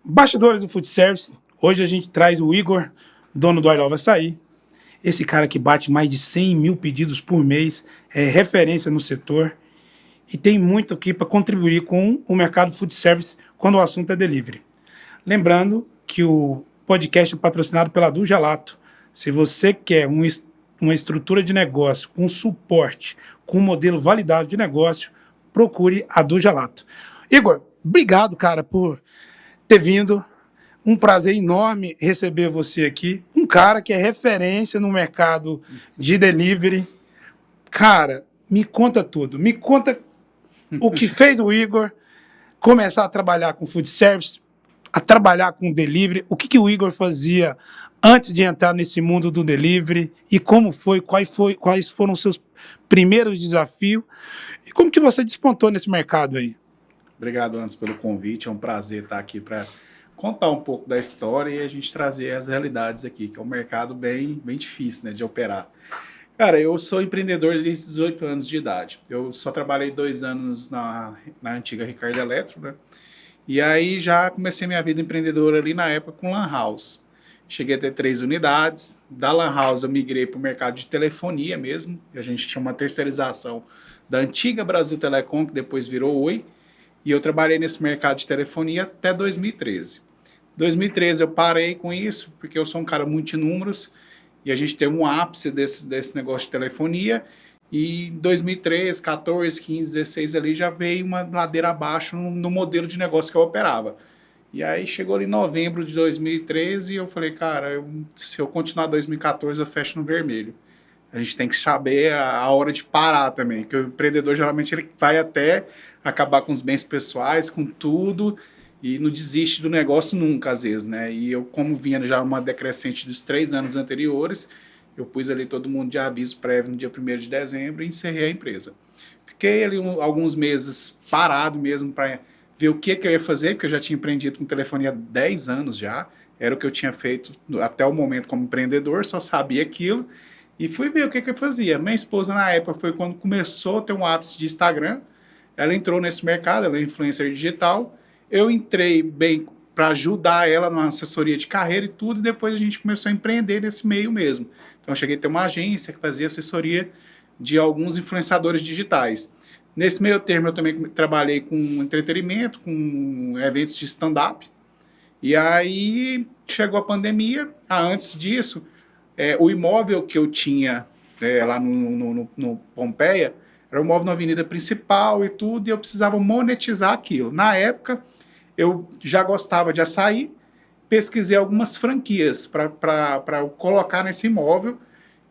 Bastidores do Food Service. Hoje a gente traz o Igor, dono do I Love Açaí. Esse cara que bate mais de 100 mil pedidos por mês, é referência no setor e tem muito aqui para contribuir com o mercado food service quando o assunto é delivery. Lembrando que o podcast é patrocinado pela Du Gelato. Se você quer uma estrutura de negócio com suporte, com um modelo validado de negócio, procure a Du Gelato. Igor, obrigado, cara, por ter vindo. Um prazer enorme receber você aqui. Um cara que é referência no mercado de delivery. Cara, me conta tudo. Me conta o que fez o Igor começar a trabalhar com food service, a trabalhar com delivery. O que o Igor fazia antes de entrar nesse mundo do delivery e como foi, quais foram os seus primeiros desafios e como que você despontou nesse mercado aí. Obrigado, antes, pelo convite. É um prazer estar aqui para contar um pouco da história e a gente trazer as realidades aqui, que é um mercado bem difícil, né, de operar. Cara, eu sou empreendedor desde 18 anos de idade. Eu só trabalhei 2 anos na antiga Ricardo Eletro, né? E aí já comecei minha vida empreendedora ali na época com Lan House. Cheguei a ter 3 unidades. Da Lan House eu migrei para o mercado de telefonia mesmo. A gente tinha uma terceirização da antiga Brasil Telecom, que depois virou Oi. E eu trabalhei nesse mercado de telefonia até 2013. Em 2013 eu parei com isso, porque eu sou um cara muito de números, e a gente teve um ápice desse negócio de telefonia, e em 2013, 14, 15, 16 ali já veio uma ladeira abaixo no modelo de negócio que eu operava. E aí chegou ali em novembro de 2013 e eu falei, cara, se eu continuar 2014 eu fecho no vermelho. A gente tem que saber a hora de parar também, que o empreendedor geralmente ele vai até acabar com os bens pessoais, com tudo, e não desiste do negócio nunca, às vezes, né? E eu, como vinha já uma decrescente dos 3 anos anteriores, eu pus ali todo mundo de aviso prévio no dia 1º de dezembro e encerrei a empresa. Fiquei ali alguns meses parado mesmo para ver o que eu ia fazer, porque eu já tinha empreendido com telefonia há 10 anos já, era o que eu tinha feito até o momento como empreendedor, só sabia aquilo, e fui ver o que eu fazia. Minha esposa, na época, foi quando começou a ter um ápice de Instagram. Ela entrou nesse mercado, ela é influencer digital. Eu entrei bem para ajudar ela na assessoria de carreira e tudo, e depois a gente começou a empreender nesse meio mesmo. Então, eu cheguei a ter uma agência que fazia assessoria de alguns influenciadores digitais. Nesse meio termo, eu também trabalhei com entretenimento, com eventos de stand-up. E aí, chegou a pandemia. Antes disso, o imóvel que eu tinha lá no Pompeia era um imóvel na avenida principal e tudo, e eu precisava monetizar aquilo. Na época, eu já gostava de açaí, pesquisei algumas franquias para eu colocar nesse imóvel,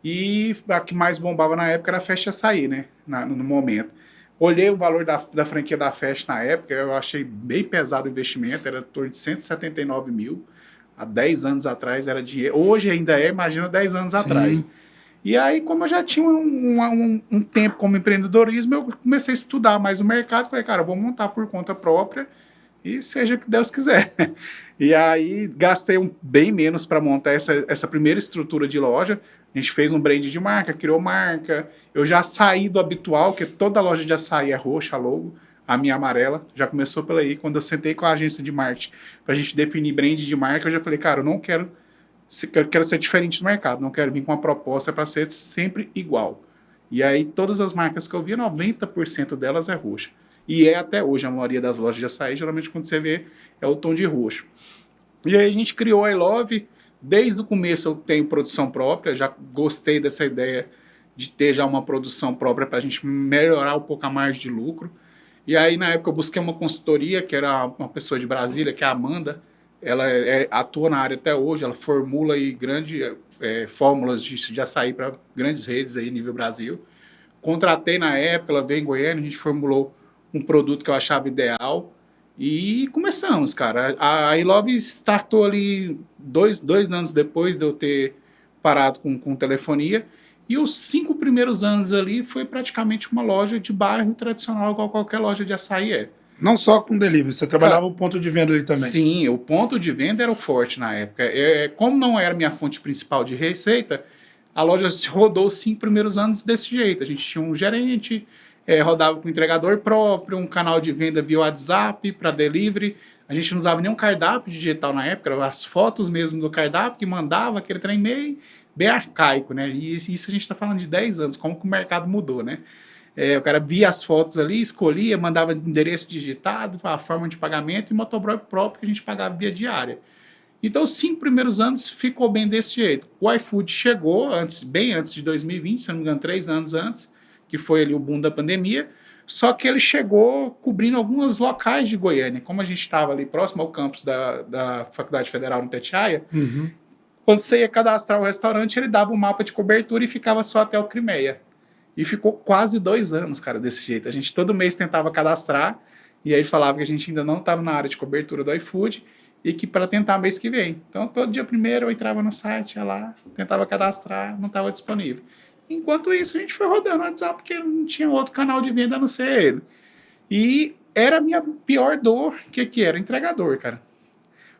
e a que mais bombava na época era a Festa Açaí, né, no momento. Olhei o valor da franquia da Festa na época, eu achei bem pesado o investimento, era em torno de 179 mil. Há 10 anos atrás era dinheiro. Hoje ainda imagina 10 anos atrás. E aí, como eu já tinha um tempo como empreendedorismo, eu comecei a estudar mais o mercado. Falei, cara, eu vou montar por conta própria e seja o que Deus quiser. E aí, gastei bem menos para montar essa primeira estrutura de loja. A gente fez um brand de marca, criou marca. Eu já saí do habitual, que toda loja de açaí é roxa, a logo. A minha amarela, já começou por aí. Quando eu sentei com a agência de marketing para a gente definir brand de marca, eu já falei, cara, eu quero ser diferente do mercado, não quero vir com uma proposta para ser sempre igual. E aí, todas as marcas que eu vi, 90% delas é roxa. E é até hoje, a maioria das lojas de açaí, geralmente quando você vê, é o tom de roxo. E aí a gente criou a I Love. Desde o começo eu tenho produção própria, já gostei dessa ideia de ter já uma produção própria para a gente melhorar um pouco a margem de lucro. E aí, na época, eu busquei uma consultoria, que era uma pessoa de Brasília, que é a Amanda. Ela atua na área até hoje, ela formula aí grandes fórmulas de açaí para grandes redes aí nível Brasil. Contratei na época, ela veio em Goiânia, a gente formulou um produto que eu achava ideal e começamos, cara. A I Love startou ali dois anos depois de eu ter parado com telefonia. E os 5 primeiros anos ali foi praticamente uma loja de bairro tradicional, igual qualquer loja de açaí é. Não só com delivery, você trabalhava o ponto de venda ali também. Sim, o ponto de venda era o forte na época. Como não era minha fonte principal de receita, a loja rodou os 5 primeiros anos desse jeito. A gente tinha um gerente, rodava com entregador próprio, um canal de venda via WhatsApp para delivery. A gente não usava nenhum cardápio digital na época, eram as fotos mesmo do cardápio que mandava, aquele trem meio bem arcaico, né? E isso a gente está falando de 10 anos, como que o mercado mudou, né? O cara via as fotos ali, escolhia, mandava endereço digitado, a forma de pagamento e motoboy próprio que a gente pagava via diária. Então, os 5 primeiros anos ficou bem desse jeito. O iFood chegou bem antes de 2020, se não me engano, 3 anos antes, que foi ali o boom da pandemia, só que ele chegou cobrindo alguns locais de Goiânia. Como a gente estava ali próximo ao campus da Faculdade Federal no Itatiaia, quando você ia cadastrar o restaurante, ele dava um mapa de cobertura e ficava só até o Crimeia. E ficou quase 2 anos, cara, desse jeito. A gente todo mês tentava cadastrar, e aí ele falava que a gente ainda não estava na área de cobertura do iFood, e que para tentar mês que vem. Então, todo dia primeiro eu entrava no site, ia lá, tentava cadastrar, não estava disponível. Enquanto isso, a gente foi rodando o WhatsApp, porque não tinha outro canal de venda a não ser ele. E era a minha pior dor, que era? O entregador, cara.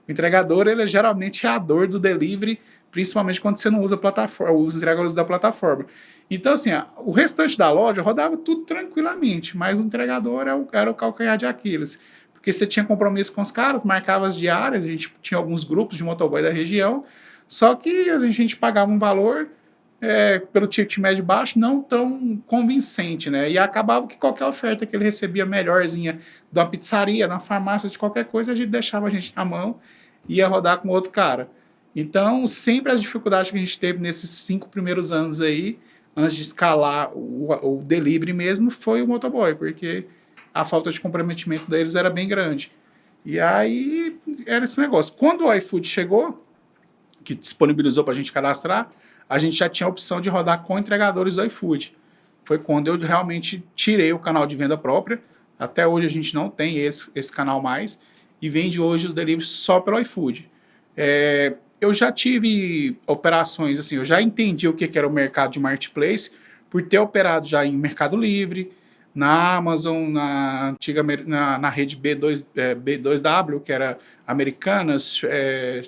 O entregador, ele geralmente é a dor do delivery, principalmente quando você não usa a plataforma, os entregadores da plataforma. Então, assim, o restante da loja rodava tudo tranquilamente, mas o entregador era o calcanhar de Aquiles. Porque você tinha compromisso com os caras, marcava as diárias, a gente tinha alguns grupos de motoboy da região, só que a gente pagava um valor pelo ticket médio baixo não tão convincente, né? E acabava que qualquer oferta que ele recebia melhorzinha de uma pizzaria, na farmácia, de qualquer coisa, a gente deixava a gente na mão e ia rodar com outro cara. Então, sempre as dificuldades que a gente teve nesses 5 primeiros anos aí, antes de escalar o delivery mesmo, foi o motoboy, porque a falta de comprometimento deles era bem grande. E aí, era esse negócio. Quando o iFood chegou, que disponibilizou para a gente cadastrar, a gente já tinha a opção de rodar com entregadores do iFood. Foi quando eu realmente tirei o canal de venda própria. Até hoje a gente não tem esse canal mais e vende hoje os deliveries só pelo iFood. Eu já tive operações, assim, eu já entendi o que era o mercado de marketplace por ter operado já em Mercado Livre, na Amazon, na antiga na rede B2W, que era Americanas,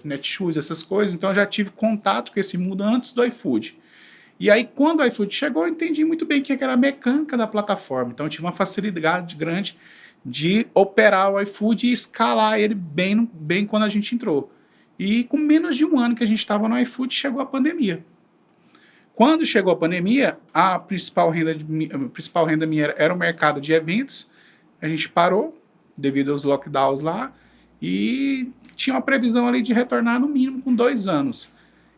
Netshoes, essas coisas. Então, eu já tive contato com esse mundo antes do iFood. E aí, quando o iFood chegou, eu entendi muito bem o que era a mecânica da plataforma. Então, eu tive uma facilidade grande de operar o iFood e escalar ele bem quando a gente entrou. E com menos de um ano que a gente estava no iFood, chegou a pandemia. Quando chegou a pandemia, a principal renda minha era o mercado de eventos. A gente parou devido aos lockdowns lá e tinha uma previsão ali de retornar no mínimo com 2 anos.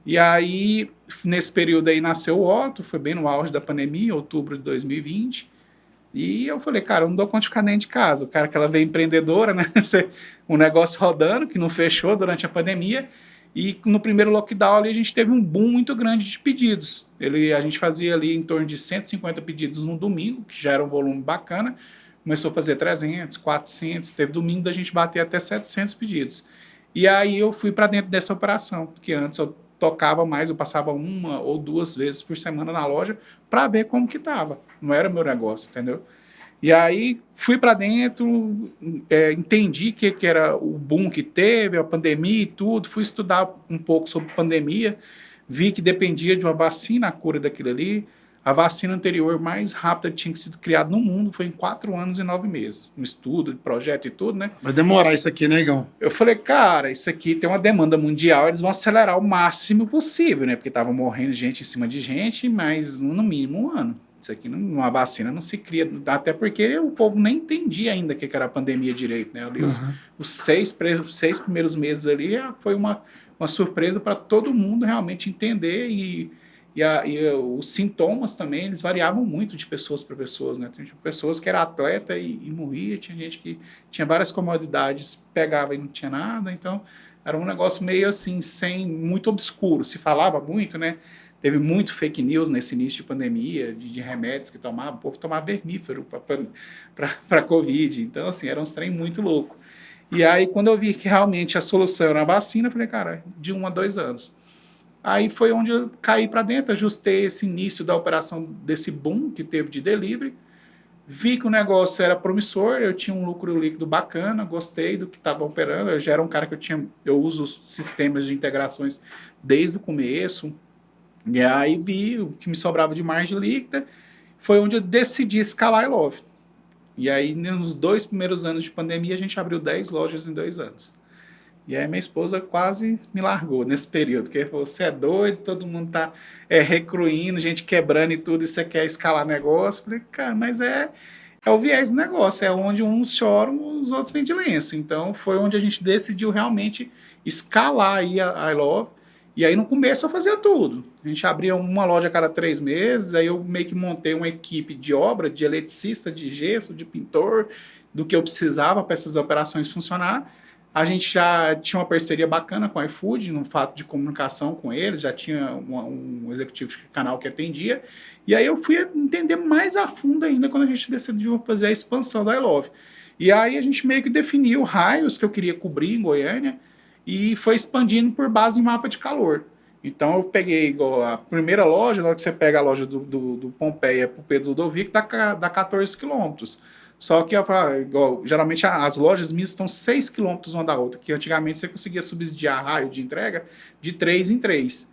E aí, nesse período aí, nasceu o Otto, foi bem no auge da pandemia, outubro de 2020. E eu falei, cara, eu não dou conta de ficar dentro de casa. O cara que ela veio empreendedora, né? Um negócio rodando, que não fechou durante a pandemia. E no primeiro lockdown ali a gente teve um boom muito grande de pedidos. A gente fazia ali em torno de 150 pedidos no domingo, que já era um volume bacana. Começou a fazer 300, 400, teve domingo da gente bater até 700 pedidos. E aí eu fui para dentro dessa operação, porque antes eu tocava mais, eu passava 1 ou 2 vezes por semana na loja para ver como que estava. Não era meu negócio, entendeu? E aí fui para dentro, entendi que era o boom que teve, a pandemia e tudo, fui estudar um pouco sobre pandemia, vi que dependia de uma vacina, a cura daquilo ali. A vacina anterior mais rápida que tinha sido criada no mundo foi em 4 anos e 9 meses. Um estudo, projeto e tudo, né? Vai demorar isso aqui, né, Igão? Eu falei, cara, isso aqui tem uma demanda mundial, eles vão acelerar o máximo possível, né? Porque tava morrendo gente em cima de gente, mas no mínimo 1 ano. Isso aqui, uma vacina não se cria, até porque o povo nem entendia ainda o que era a pandemia direito, né? Ali os 6 primeiros meses ali foi uma surpresa para todo mundo realmente entender e os sintomas também, eles variavam muito de pessoas para pessoas, né? Tinha pessoas que era atleta e morria, tinha gente que tinha várias comodidades, pegava e não tinha nada, então era um negócio meio assim, muito obscuro, se falava muito, né? Teve muito fake news nesse início de pandemia, de remédios que tomava, o povo tomava vermífero para Covid. Então, assim, era um trem muito louco. E aí, quando eu vi que realmente a solução era a vacina, eu falei, cara, de 1 a 2 anos. Aí foi onde eu caí para dentro, ajustei esse início da operação desse boom que teve de delivery, vi que o negócio era promissor, eu tinha um lucro líquido bacana, gostei do que estava operando, eu já era um cara que eu uso sistemas de integrações desde o começo. E aí vi o que me sobrava de margem líquida, foi onde eu decidi escalar a iLove. E aí, nos 2 primeiros anos de pandemia, a gente abriu 10 lojas em 2 anos. E aí minha esposa quase me largou nesse período, porque falou, você é doido, todo mundo tá recruindo, gente quebrando e tudo, e você quer escalar negócio. Eu falei, cara, mas é o viés do negócio, é onde uns choram, os outros vêm de lenço. Então foi onde a gente decidiu realmente escalar aí a I Love. E aí no começo eu fazia tudo. A gente abria uma loja a cada 3 meses, aí eu meio que montei uma equipe de obra, de eletricista, de gesso, de pintor, do que eu precisava para essas operações funcionar. A gente já tinha uma parceria bacana com o iFood, no fato de comunicação com eles, já tinha um executivo de canal que atendia. E aí eu fui entender mais a fundo ainda quando a gente decidiu fazer a expansão da I Love. E aí a gente meio que definiu raios que eu queria cobrir em Goiânia e foi expandindo por base em mapa de calor. Então eu peguei igual a primeira loja, na hora que você pega a loja do Pompeia para o Pedro Ludovico, dá 14 quilômetros. Só que igual, geralmente as lojas minhas estão 6 quilômetros uma da outra, que antigamente você conseguia subsidiar raio de entrega de 3 em 3.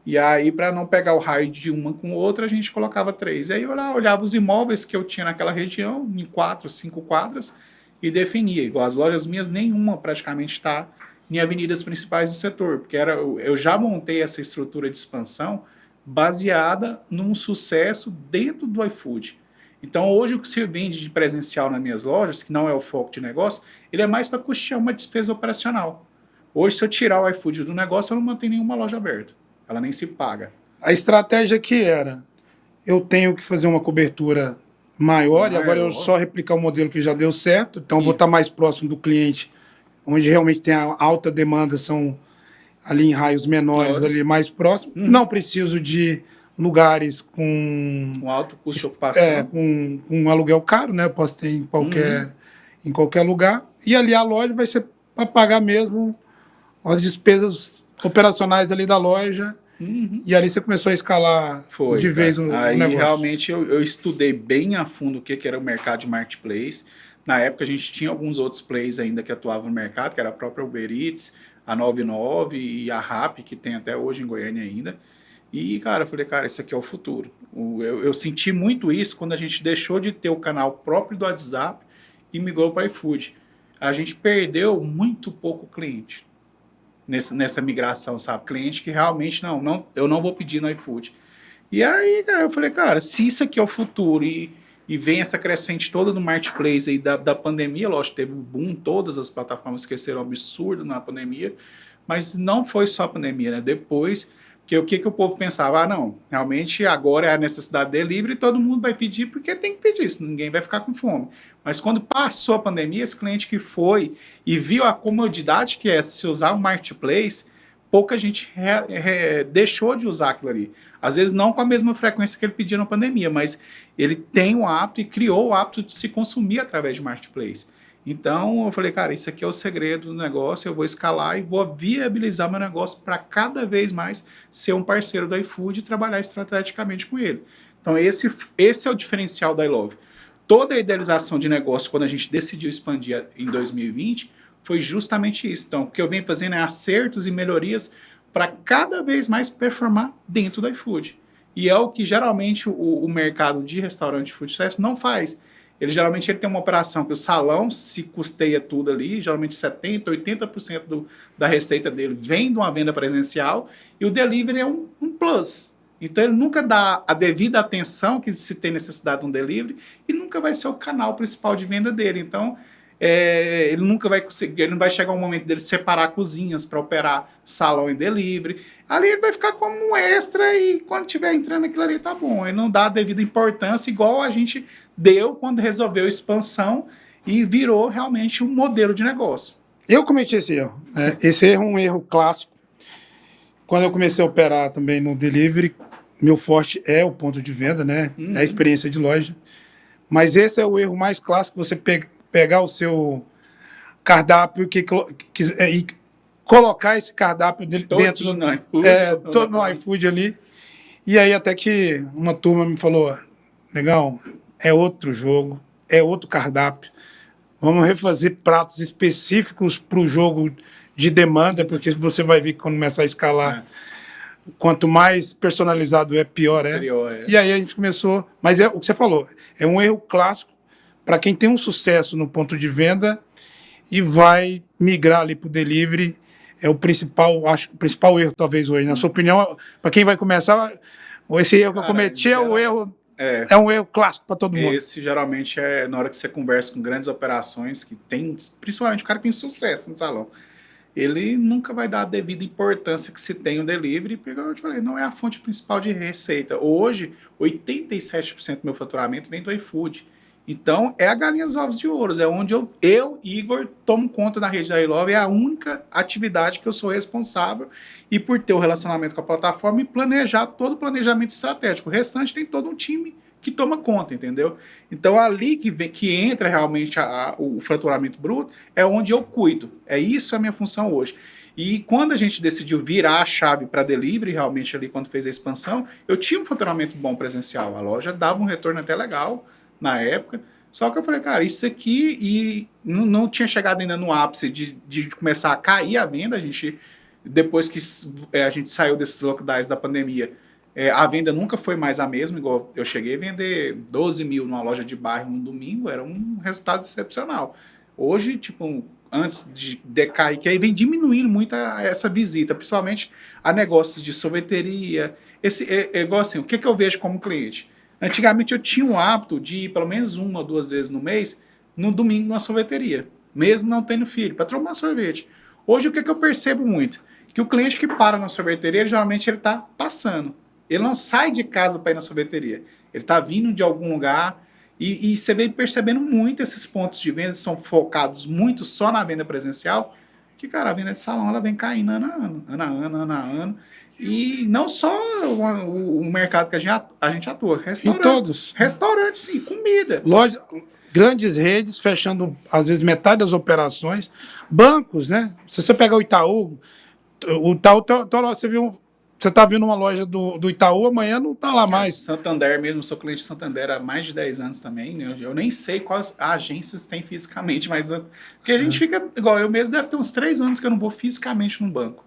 E aí, para não pegar o raio de uma com outra, a gente colocava 3. E aí eu olhava os imóveis que eu tinha naquela região, em 4, 5 quadras, e definia. Igual as lojas minhas, nenhuma praticamente está em avenidas principais do setor, porque eu já montei essa estrutura de expansão baseada num sucesso dentro do iFood. Então, hoje, o que se vende de presencial nas minhas lojas, que não é o foco de negócio, ele é mais para custear uma despesa operacional. Hoje, se eu tirar o iFood do negócio, eu não mantenho nenhuma loja aberta. Ela nem se paga. A estratégia que era, eu tenho que fazer uma cobertura maior, e agora eu só replicar o modelo que já deu certo, então eu vou estar mais próximo do cliente, onde realmente tem a alta demanda, são ali em raios menores, ali mais próximos. Não preciso de lugares com alto custo de ocupação. Com um aluguel caro, né? Eu posso ter em qualquer lugar. E ali a loja vai ser para pagar mesmo as despesas operacionais ali da loja. E ali você começou a escalar de vez o aí, negócio. Realmente eu estudei bem a fundo o que era o mercado de marketplace. Na época a gente tinha alguns outros players ainda que atuavam no mercado, que era a própria Uber Eats, a 99 e a Rappi, que tem até hoje em Goiânia ainda. E, cara, eu falei, cara, esse aqui é o futuro. Eu senti muito isso quando a gente deixou de ter o canal próprio do WhatsApp e migrou para o iFood. A gente perdeu muito pouco cliente nessa migração, sabe? Cliente que realmente, eu não vou pedir no iFood. E aí, cara, eu falei, cara, se isso aqui é o futuro e vem essa crescente toda do marketplace aí da pandemia, lógico, teve um boom, todas as plataformas cresceram absurdo na pandemia, mas não foi só a pandemia, né? Depois... Porque o que o povo pensava? Não, realmente agora é a necessidade de delivery e todo mundo vai pedir porque tem que pedir, senão ninguém vai ficar com fome. Mas quando passou a pandemia, esse cliente que foi e viu a comodidade que é se usar o marketplace, pouca gente deixou de usar aquilo ali. Às vezes não com a mesma frequência que ele pedia na pandemia, mas ele tem o hábito e criou o hábito de se consumir através de marketplace. Então, eu falei, cara, isso aqui é o segredo do negócio, eu vou escalar e vou viabilizar meu negócio para cada vez mais ser um parceiro do iFood e trabalhar estrategicamente com ele. Então, esse é o diferencial da I Love. Toda a idealização de negócio, quando a gente decidiu expandir em 2020, foi justamente isso. Então, o que eu venho fazendo é acertos e melhorias para cada vez mais performar dentro do iFood. E é o que geralmente o mercado de restaurante de food service não faz. Ele geralmente tem uma operação que o salão se custeia tudo ali, geralmente 70%, 80% da receita dele vem de uma venda presencial e o delivery é um plus. Então ele nunca dá a devida atenção que se tem necessidade de um delivery e nunca vai ser o canal principal de venda dele. Então ele nunca vai conseguir, ele não vai chegar um momento dele separar cozinhas para operar salão e delivery. Ali ele vai ficar como um extra e quando estiver entrando aquilo ali tá bom. Ele não dá a devida importância igual a gente deu quando resolveu a expansão e virou realmente um modelo de negócio. Eu cometi esse erro. Esse erro é um erro clássico. Quando eu comecei a operar também no delivery, meu forte é o ponto de venda, né? É a experiência de loja. Mas esse é o erro mais clássico, você pegar o seu cardápio e colocar esse cardápio dentro todo no iFood ali. E aí até que uma turma me falou, negão, é outro jogo, é outro cardápio. Vamos refazer pratos específicos para o jogo de demanda, porque você vai ver que quando começar a escalar, quanto mais personalizado pior é. E aí a gente começou... Mas é o que você falou, é um erro clássico, para quem tem um sucesso no ponto de venda e vai migrar ali para o delivery, é o principal, acho que o principal erro talvez hoje. Na sua opinião, para quem vai começar, esse erro que eu cometi é um erro clássico para todo mundo. Esse geralmente é na hora que você conversa com grandes operações que tem, principalmente o cara que tem sucesso no salão. Ele nunca vai dar a devida importância que se tem o delivery, porque eu te falei, não é a fonte principal de receita. Hoje, 87% do meu faturamento vem do iFood. Então, é a galinha dos ovos de ouro, é onde eu, Igor, tomo conta da rede da iLove, é a única atividade que eu sou responsável e por ter o relacionamento com a plataforma e planejar todo o planejamento estratégico. O restante tem todo um time que toma conta, entendeu? Então, ali que entra realmente o faturamento bruto, é onde eu cuido. É isso a minha função hoje. E quando a gente decidiu virar a chave para delivery, realmente ali quando fez a expansão, eu tinha um faturamento bom presencial. A loja dava um retorno até legal na época. Só que eu falei, cara, isso aqui e não tinha chegado ainda no ápice de começar a cair a venda. Depois que a gente saiu desses lockdowns da pandemia, a venda nunca foi mais a mesma, igual eu cheguei a vender 12 mil numa loja de bairro no domingo, era um resultado excepcional. Hoje, tipo, antes de decair, que aí vem diminuindo muito essa visita, principalmente a negócios de sorveteria. Igual assim, o que eu vejo como cliente? Antigamente eu tinha o hábito de ir pelo menos 1 ou 2 vezes no mês, no domingo, numa sorveteria, mesmo não tendo filho, para tomar sorvete. Hoje o que eu percebo muito? Que o cliente que para na sorveteria, geralmente ele está passando. Ele não sai de casa para ir na sorveteria. Ele está vindo de algum lugar e você vem percebendo muito esses pontos de venda, são focados muito só na venda presencial, que, cara, a venda de salão ela vem caindo ano a ano. E não só o mercado que a gente atua, restaurante. Em todos. Restaurante, sim, comida. Loja, grandes redes fechando, às vezes, metade das operações. Bancos, né? Se você pegar o Itaú, você viu. Você está vendo uma loja do Itaú, amanhã não está lá mais. Santander mesmo, sou cliente de Santander há mais de 10 anos também. Né? Eu nem sei quais agências tem fisicamente, mas porque a gente fica, igual eu mesmo, deve ter uns 3 anos que eu não vou fisicamente num banco.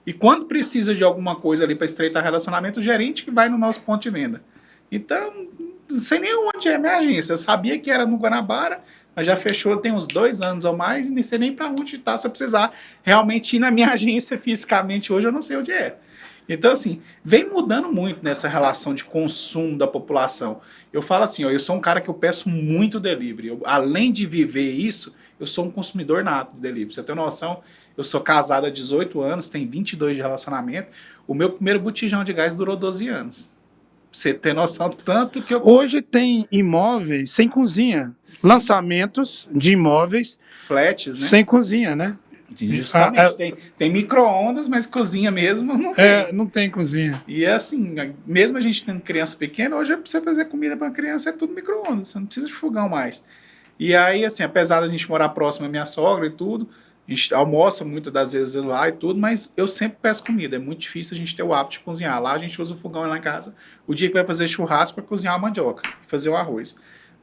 E quando precisa de alguma coisa ali para estreitar relacionamento, o gerente que vai no nosso ponto de venda. Então, não sei nem onde é a minha agência. Eu sabia que era no Guanabara, mas já fechou tem uns 2 anos ou mais e nem sei nem para onde está. Se eu precisar realmente ir na minha agência fisicamente hoje, eu não sei onde é. Então, assim, vem mudando muito nessa relação de consumo da população. Eu falo assim, ó, eu sou um cara que eu peço muito delivery. Além de viver isso, eu sou um consumidor nato de delivery. Pra você ter noção, eu sou casado há 18 anos, tenho 22 de relacionamento. O meu primeiro botijão de gás durou 12 anos. Pra você ter noção, tanto que eu... Hoje tem imóveis sem cozinha. Sim. Lançamentos de imóveis... Flats, né? Sem cozinha, né? Justamente, tem micro-ondas, mas cozinha mesmo não tem. Não tem cozinha. E é assim, mesmo a gente tendo criança pequena, hoje pra você fazer comida para criança é tudo micro-ondas, você não precisa de fogão mais. E aí, assim, apesar da gente morar próximo da minha sogra e tudo, a gente almoça muitas das vezes lá e tudo, mas eu sempre peço comida, é muito difícil a gente ter o hábito de cozinhar. Lá a gente usa o fogão lá em casa, o dia que vai fazer churrasco para cozinhar a mandioca, fazer o arroz,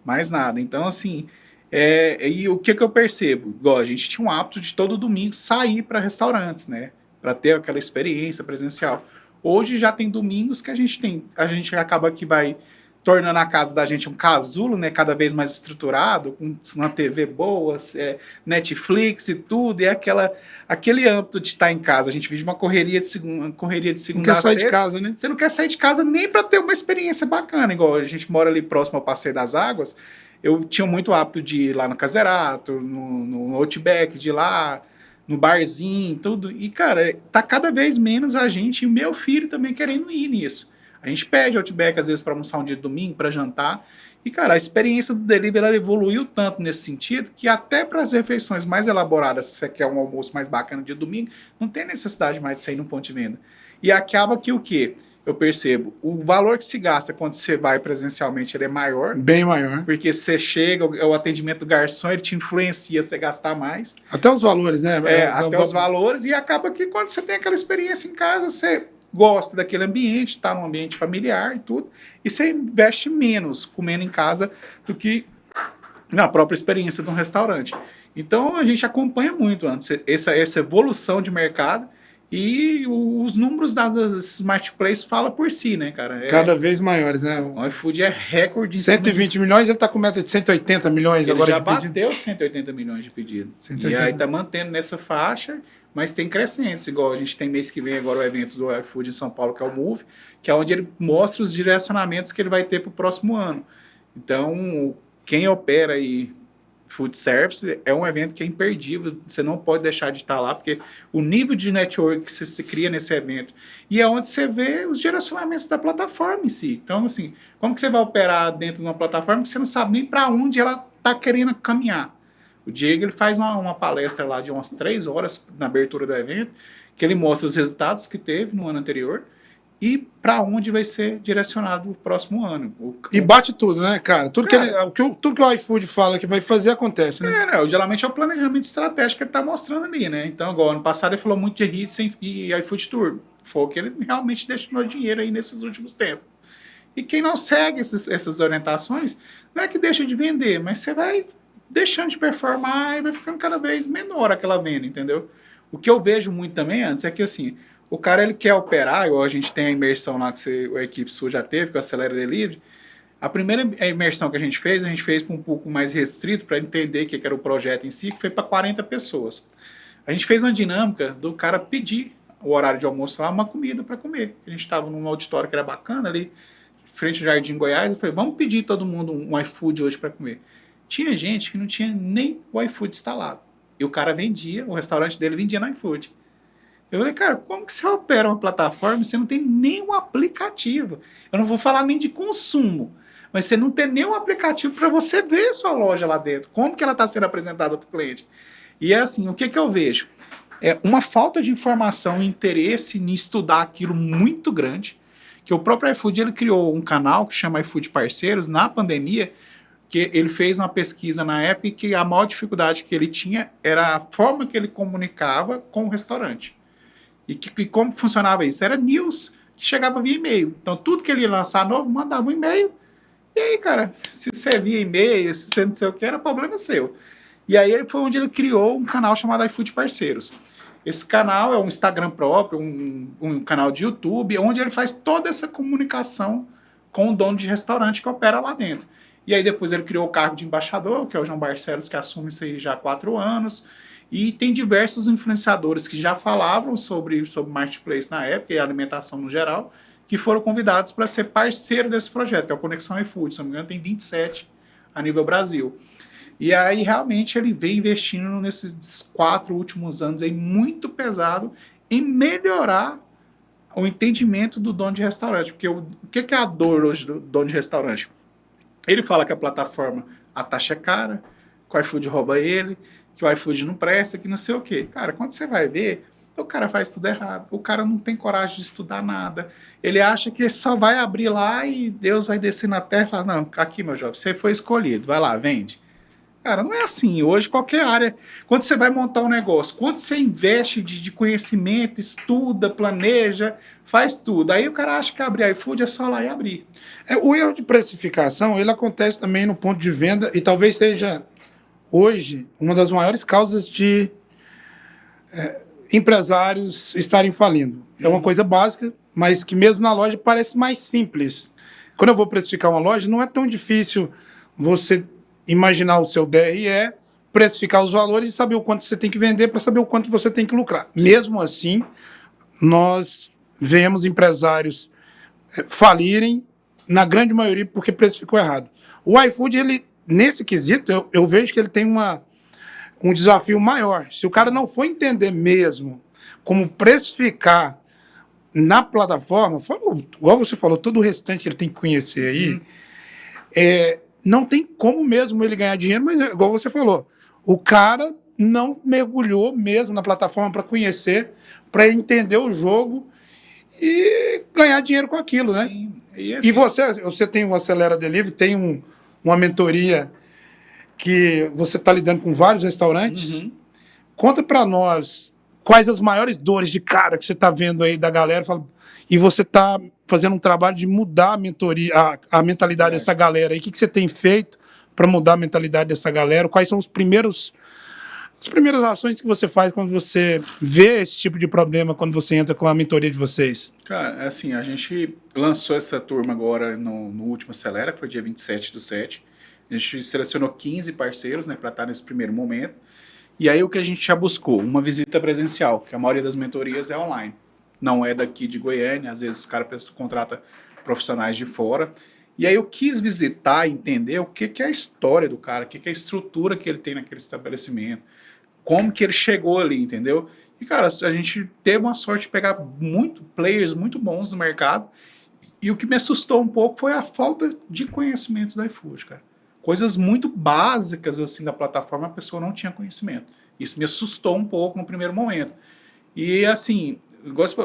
mais nada. Então, assim... e o que eu percebo? Igual, a gente tinha um hábito de todo domingo sair para restaurantes, né? Para ter aquela experiência presencial. Hoje já tem domingos que a gente acaba que vai tornando a casa da gente um casulo, né? Cada vez mais estruturado, com uma TV boa, Netflix e tudo, e aquele âmbito de estar em casa. A gente vive uma correria de segunda a sexta. Não quer sair de casa, né? Você não quer sair de casa nem para ter uma experiência bacana. Igual a gente mora ali próximo ao Passeio das Águas, eu tinha muito hábito de ir lá no Caserato, no Outback, de ir lá, no barzinho, tudo. E, cara, tá cada vez menos a gente e o meu filho também querendo ir nisso. A gente pede Outback, às vezes, para almoçar um dia de domingo, para jantar. E, cara, a experiência do delivery ela evoluiu tanto nesse sentido que até para as refeições mais elaboradas, se você quer um almoço mais bacana dia de domingo, não tem necessidade mais de sair no ponto de venda. E acaba que o quê? Eu percebo, o valor que se gasta quando você vai presencialmente ele é maior. Bem maior. Porque você chega, o atendimento do garçom, ele te influencia a você gastar mais. Até os valores, né? Até os valores, e acaba que quando você tem aquela experiência em casa, você gosta daquele ambiente, está num ambiente familiar e tudo, e você investe menos comendo em casa do que na própria experiência de um restaurante. Então, a gente acompanha muito antes essa evolução de mercado. E os números das marketplaces falam por si, né, cara? Cada vez maiores, né? O iFood é recorde em 120 milhões, ele está com meta de 180 milhões ele agora já de pedido. bateu 180 milhões de pedido. 180. E aí tá mantendo nessa faixa, mas tem crescentes, igual a gente tem mês que vem agora o evento do iFood em São Paulo, que é o Move, que é onde ele mostra os direcionamentos que ele vai ter para o próximo ano. Então, quem opera aí Food Service é um evento que é imperdível, você não pode deixar de estar lá, porque o nível de network que você cria nesse evento e é onde você vê os direcionamentos da plataforma em si. Então, assim, como que você vai operar dentro de uma plataforma que você não sabe nem para onde ela está querendo caminhar? O Diego ele faz uma palestra lá de umas 3 horas na abertura do evento, que ele mostra os resultados que teve no ano anterior e para onde vai ser direcionado o próximo ano. E bate tudo, né, cara? Tudo que o iFood fala que vai fazer, acontece, né? Né? Geralmente é o planejamento estratégico que ele está mostrando ali, né? Então, agora, ano passado ele falou muito de Hits e iFood Turbo. Foi o que ele realmente destinou dinheiro aí nesses últimos tempos. E quem não segue essas orientações, não é que deixa de vender, mas você vai deixando de performar e vai ficando cada vez menor aquela venda, entendeu? O que eu vejo muito também antes é que, assim, o cara ele quer operar, igual a gente tem a imersão lá que a equipe sua já teve, que é o Acelera Delivery. A primeira imersão que a gente fez para um pouco mais restrito, para entender o que era o projeto em si, que foi para 40 pessoas. A gente fez uma dinâmica do cara pedir o horário de almoço lá, uma comida para comer. A gente estava num auditório que era bacana ali, frente ao Jardim Goiás, eu falei, vamos pedir todo mundo um iFood hoje para comer. Tinha gente que não tinha nem o iFood instalado. E o cara vendia, o restaurante dele vendia no iFood. Eu falei, cara, como que você opera uma plataforma se você não tem nenhum aplicativo? Eu não vou falar nem de consumo, mas você não tem nenhum aplicativo para você ver a sua loja lá dentro. Como que ela está sendo apresentada para o cliente? E é assim, o que eu vejo? É uma falta de informação e interesse em estudar aquilo muito grande, que o próprio iFood ele criou um canal que chama iFood Parceiros na pandemia, que ele fez uma pesquisa na época e que a maior dificuldade que ele tinha era a forma que ele comunicava com o restaurante. E como funcionava isso? Era news que chegava via e-mail. Então, tudo que ele ia lançar novo, mandava um e-mail. E aí, cara, se você via e-mail, se você não sei o que, era problema seu. E aí foi onde ele criou um canal chamado iFood Parceiros. Esse canal é um Instagram próprio, um canal de YouTube, onde ele faz toda essa comunicação com o dono de restaurante que opera lá dentro. E aí depois ele criou o cargo de embaixador, que é o João Barcelos, que assume isso aí já há 4 anos. E tem diversos influenciadores que já falavam sobre marketplace na época e alimentação no geral, que foram convidados para ser parceiro desse projeto, que é o Conexão iFood. Se não me engano, tem 27 a nível Brasil. E aí, realmente, ele vem investindo nesses 4 últimos anos aí, muito pesado em melhorar o entendimento do dono de restaurante. Porque o que é a dor hoje do dono de restaurante? Ele fala que a plataforma, a taxa é cara, que o iFood rouba ele, que o iFood não presta, que não sei o quê. Cara, quando você vai ver, o cara faz tudo errado. O cara não tem coragem de estudar nada. Ele acha que só vai abrir lá e Deus vai descer na terra e falar, não, aqui, meu jovem, você foi escolhido, vai lá, vende. Cara, não é assim. Hoje, qualquer área, quando você vai montar um negócio, quando você investe de conhecimento, estuda, planeja, faz tudo. Aí o cara acha que abrir iFood é só lá e abrir. O erro de precificação, ele acontece também no ponto de venda e talvez seja, hoje, uma das maiores causas de empresários estarem falindo. É uma coisa básica, mas que mesmo na loja parece mais simples. Quando eu vou precificar uma loja, não é tão difícil você imaginar o seu DRE, precificar os valores e saber o quanto você tem que vender para saber o quanto você tem que lucrar. Mesmo assim, nós vemos empresários falirem, na grande maioria, porque precificou errado. O iFood, ele, nesse quesito, eu vejo que ele tem um desafio maior. Se o cara não for entender mesmo como precificar na plataforma, igual você falou, todo o restante que ele tem que conhecer aí, não tem como mesmo ele ganhar dinheiro, mas igual você falou, o cara não mergulhou mesmo na plataforma para conhecer, para entender o jogo e ganhar dinheiro com aquilo, né? Sim. E você tem o Acelera Delivery, tem uma mentoria que você está lidando com vários restaurantes. Uhum. Conta para nós quais as maiores dores de cara que você está vendo aí da galera, e você está fazendo um trabalho de mudar a mentoria, a mentalidade dessa galera. E o que você tem feito para mudar a mentalidade dessa galera? Quais são os primeiros As primeiras ações que você faz quando você vê esse tipo de problema, quando você entra com a mentoria de vocês? Cara, assim, a gente lançou essa turma agora no último Acelera, que foi dia 27/7. A gente selecionou 15 parceiros, né, para estar nesse primeiro momento. E aí o que a gente já buscou? Uma visita presencial, que a maioria das mentorias é online. Não é daqui de Goiânia, às vezes o cara contrata profissionais de fora. E aí eu quis visitar, entender o que é a história do cara, o que é a estrutura que ele tem naquele estabelecimento, como que ele chegou ali, entendeu? E, cara, a gente teve uma sorte de pegar players muito bons no mercado, e o que me assustou um pouco foi a falta de conhecimento do iFood, cara. Coisas muito básicas, assim, da plataforma, a pessoa não tinha conhecimento. Isso me assustou um pouco no primeiro momento. E, assim,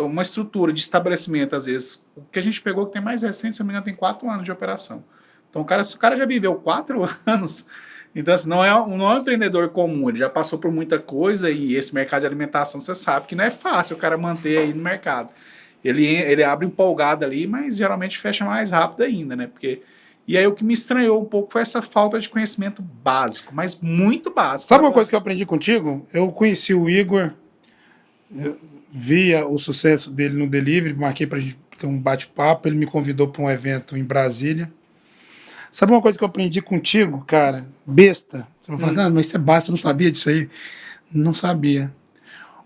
uma estrutura de estabelecimento, às vezes, o que a gente pegou que tem mais recente, se não me engano, tem 4 anos de operação. Então, o cara já viveu 4 anos. Então, assim, não é um empreendedor comum, ele já passou por muita coisa, e esse mercado de alimentação, você sabe que não é fácil o cara manter aí no mercado. Ele abre empolgado ali, mas geralmente fecha mais rápido ainda, né? E aí o que me estranhou um pouco foi essa falta de conhecimento básico, mas muito básico. Sabe uma coisa que eu aprendi contigo? Eu conheci o Igor, via o sucesso dele no delivery, marquei pra gente ter um bate-papo, ele me convidou para um evento em Brasília. Sabe uma coisa que eu aprendi contigo, cara? Besta. Você vai falar, mas isso é basta, eu não sabia disso aí. Não sabia.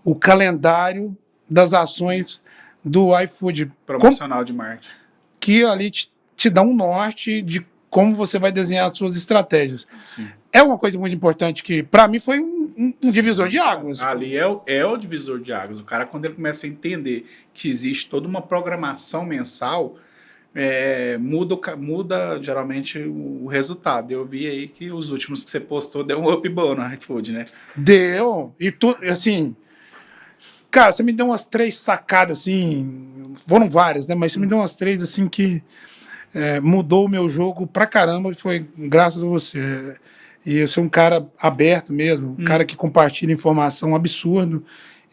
O calendário das ações do iFood. Promocional de marketing. Que ali te dá um norte de como você vai desenhar as suas estratégias. Sim. É uma coisa muito importante que, para mim, foi um divisor de águas. Ali é o divisor de águas. O cara, quando ele começa a entender que existe toda uma programação mensal, muda geralmente o resultado. Eu vi aí que os últimos que você postou deu um up bom no iFood, né? Deu. E tu, assim, cara, você me deu umas 3 sacadas, assim, foram várias, né? Mas você me deu umas 3, assim, que mudou o meu jogo pra caramba e foi graças a você. E eu sou um cara aberto mesmo, um cara que compartilha informação absurdo,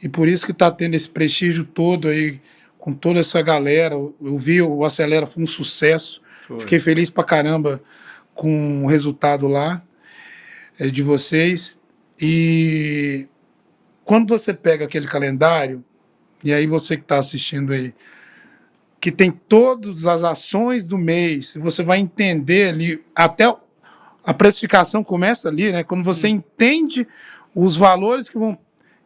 e por isso que tá tendo esse prestígio todo aí, com toda essa galera. Eu vi o Acelera, foi um sucesso. Foi. Fiquei feliz pra caramba com o resultado lá de vocês. E quando você pega aquele calendário, e aí você que está assistindo aí, que tem todas as ações do mês, você vai entender ali, até a precificação começa ali, né? Quando você entende os valores que vão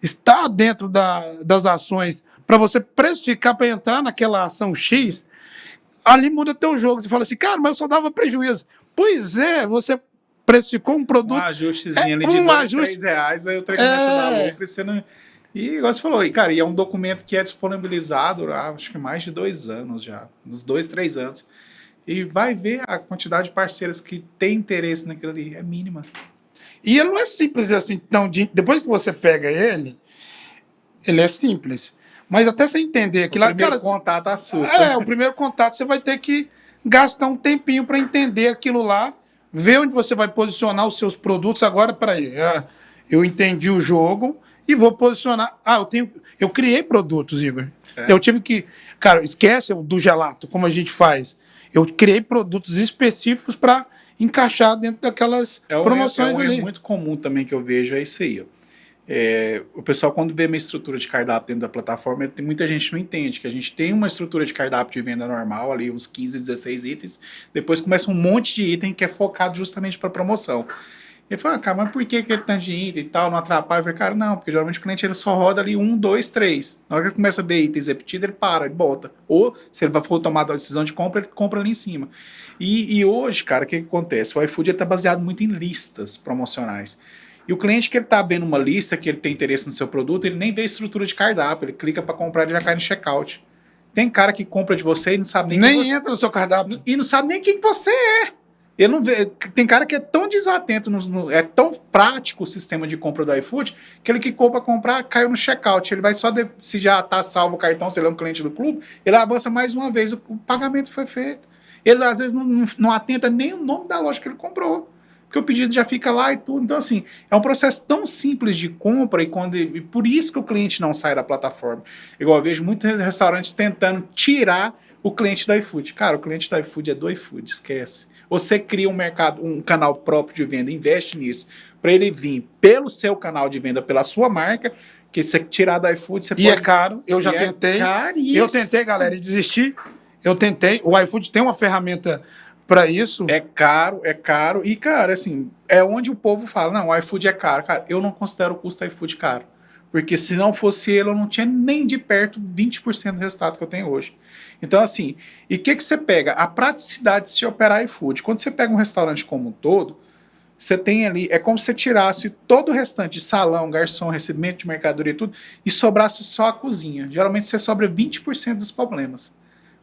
estar dentro das ações, para você precificar para entrar naquela ação X, ali muda teu jogo. Você fala assim, cara, mas eu só dava prejuízo. Pois é, você precificou um produto... Um ajustezinho ali de R$2, R$3, aí o trem começa a dar lucro e você não... E igual você falou, e é um documento que é disponibilizado há, acho que mais de 2 anos já, uns 2, 3 anos. E vai ver a quantidade de parceiros que tem interesse naquilo ali, é mínima. E ele não é simples assim, não, depois que você pega ele é simples. Mas até você entender aquilo... O primeiro contato assusta. O primeiro contato você vai ter que gastar um tempinho para entender aquilo lá, ver onde você vai posicionar os seus produtos. Agora, peraí, eu entendi o jogo e vou posicionar... eu criei produtos, Igor. Eu tive que... Cara, esquece do gelato, como a gente faz. Eu criei produtos específicos para encaixar dentro daquelas promoções ali. É muito comum também que eu vejo, é isso aí, ó. O pessoal, quando vê uma estrutura de cardápio dentro da plataforma, muita gente não entende que a gente tem uma estrutura de cardápio de venda normal, ali uns 15, 16 itens, depois começa um monte de item que é focado justamente para promoção. Ele fala, cara, mas por que aquele tanto de item e tal, não atrapalha? Eu falei, cara, não, porque geralmente o cliente ele só roda ali 1, 2, 3. Na hora que ele começa a ver itens repetidos, ele para, ele volta. Ou, se ele for tomar a decisão de compra, ele compra ali em cima. E hoje, cara, o que acontece? O iFood está baseado muito em listas promocionais. E o cliente que ele está vendo uma lista, que ele tem interesse no seu produto, ele nem vê a estrutura de cardápio, ele clica para comprar e já cai no checkout. Tem cara que compra de você e não sabe nem entra no seu cardápio. E não sabe nem quem você é. Ele não vê. Tem cara que é tão desatento, é tão prático o sistema de compra do iFood, que ele clicou para comprar, caiu no checkout. Ele vai só, se já está salvo o cartão, se ele é um cliente do clube, ele avança mais uma vez, o pagamento foi feito. Ele às vezes não atenta nem o nome da loja que ele comprou, porque o pedido já fica lá e tudo. Então, assim, é um processo tão simples de compra e por isso que o cliente não sai da plataforma. Igual eu vejo muitos restaurantes tentando tirar o cliente do iFood. Cara, o cliente do iFood é do iFood, esquece. você cria um canal próprio de venda, investe nisso, para ele vir pelo seu canal de venda, pela sua marca, que você tirar do iFood, você pode... é caro, eu já tentei. Eu tentei, galera, e desisti. Eu tentei. O iFood tem uma ferramenta para isso. É caro. E, cara, assim, é onde o povo fala, não, o iFood é caro. Cara, eu não considero o custo do iFood caro. Porque se não fosse ele, eu não tinha nem de perto 20% do resultado que eu tenho hoje. Então, assim, e o que você pega? A praticidade de se operar iFood. Quando você pega um restaurante como um todo, você tem ali, é como se você tirasse todo o restante de salão, garçom, recebimento de mercadoria e tudo, e sobrasse só a cozinha. Geralmente você sobra 20% dos problemas.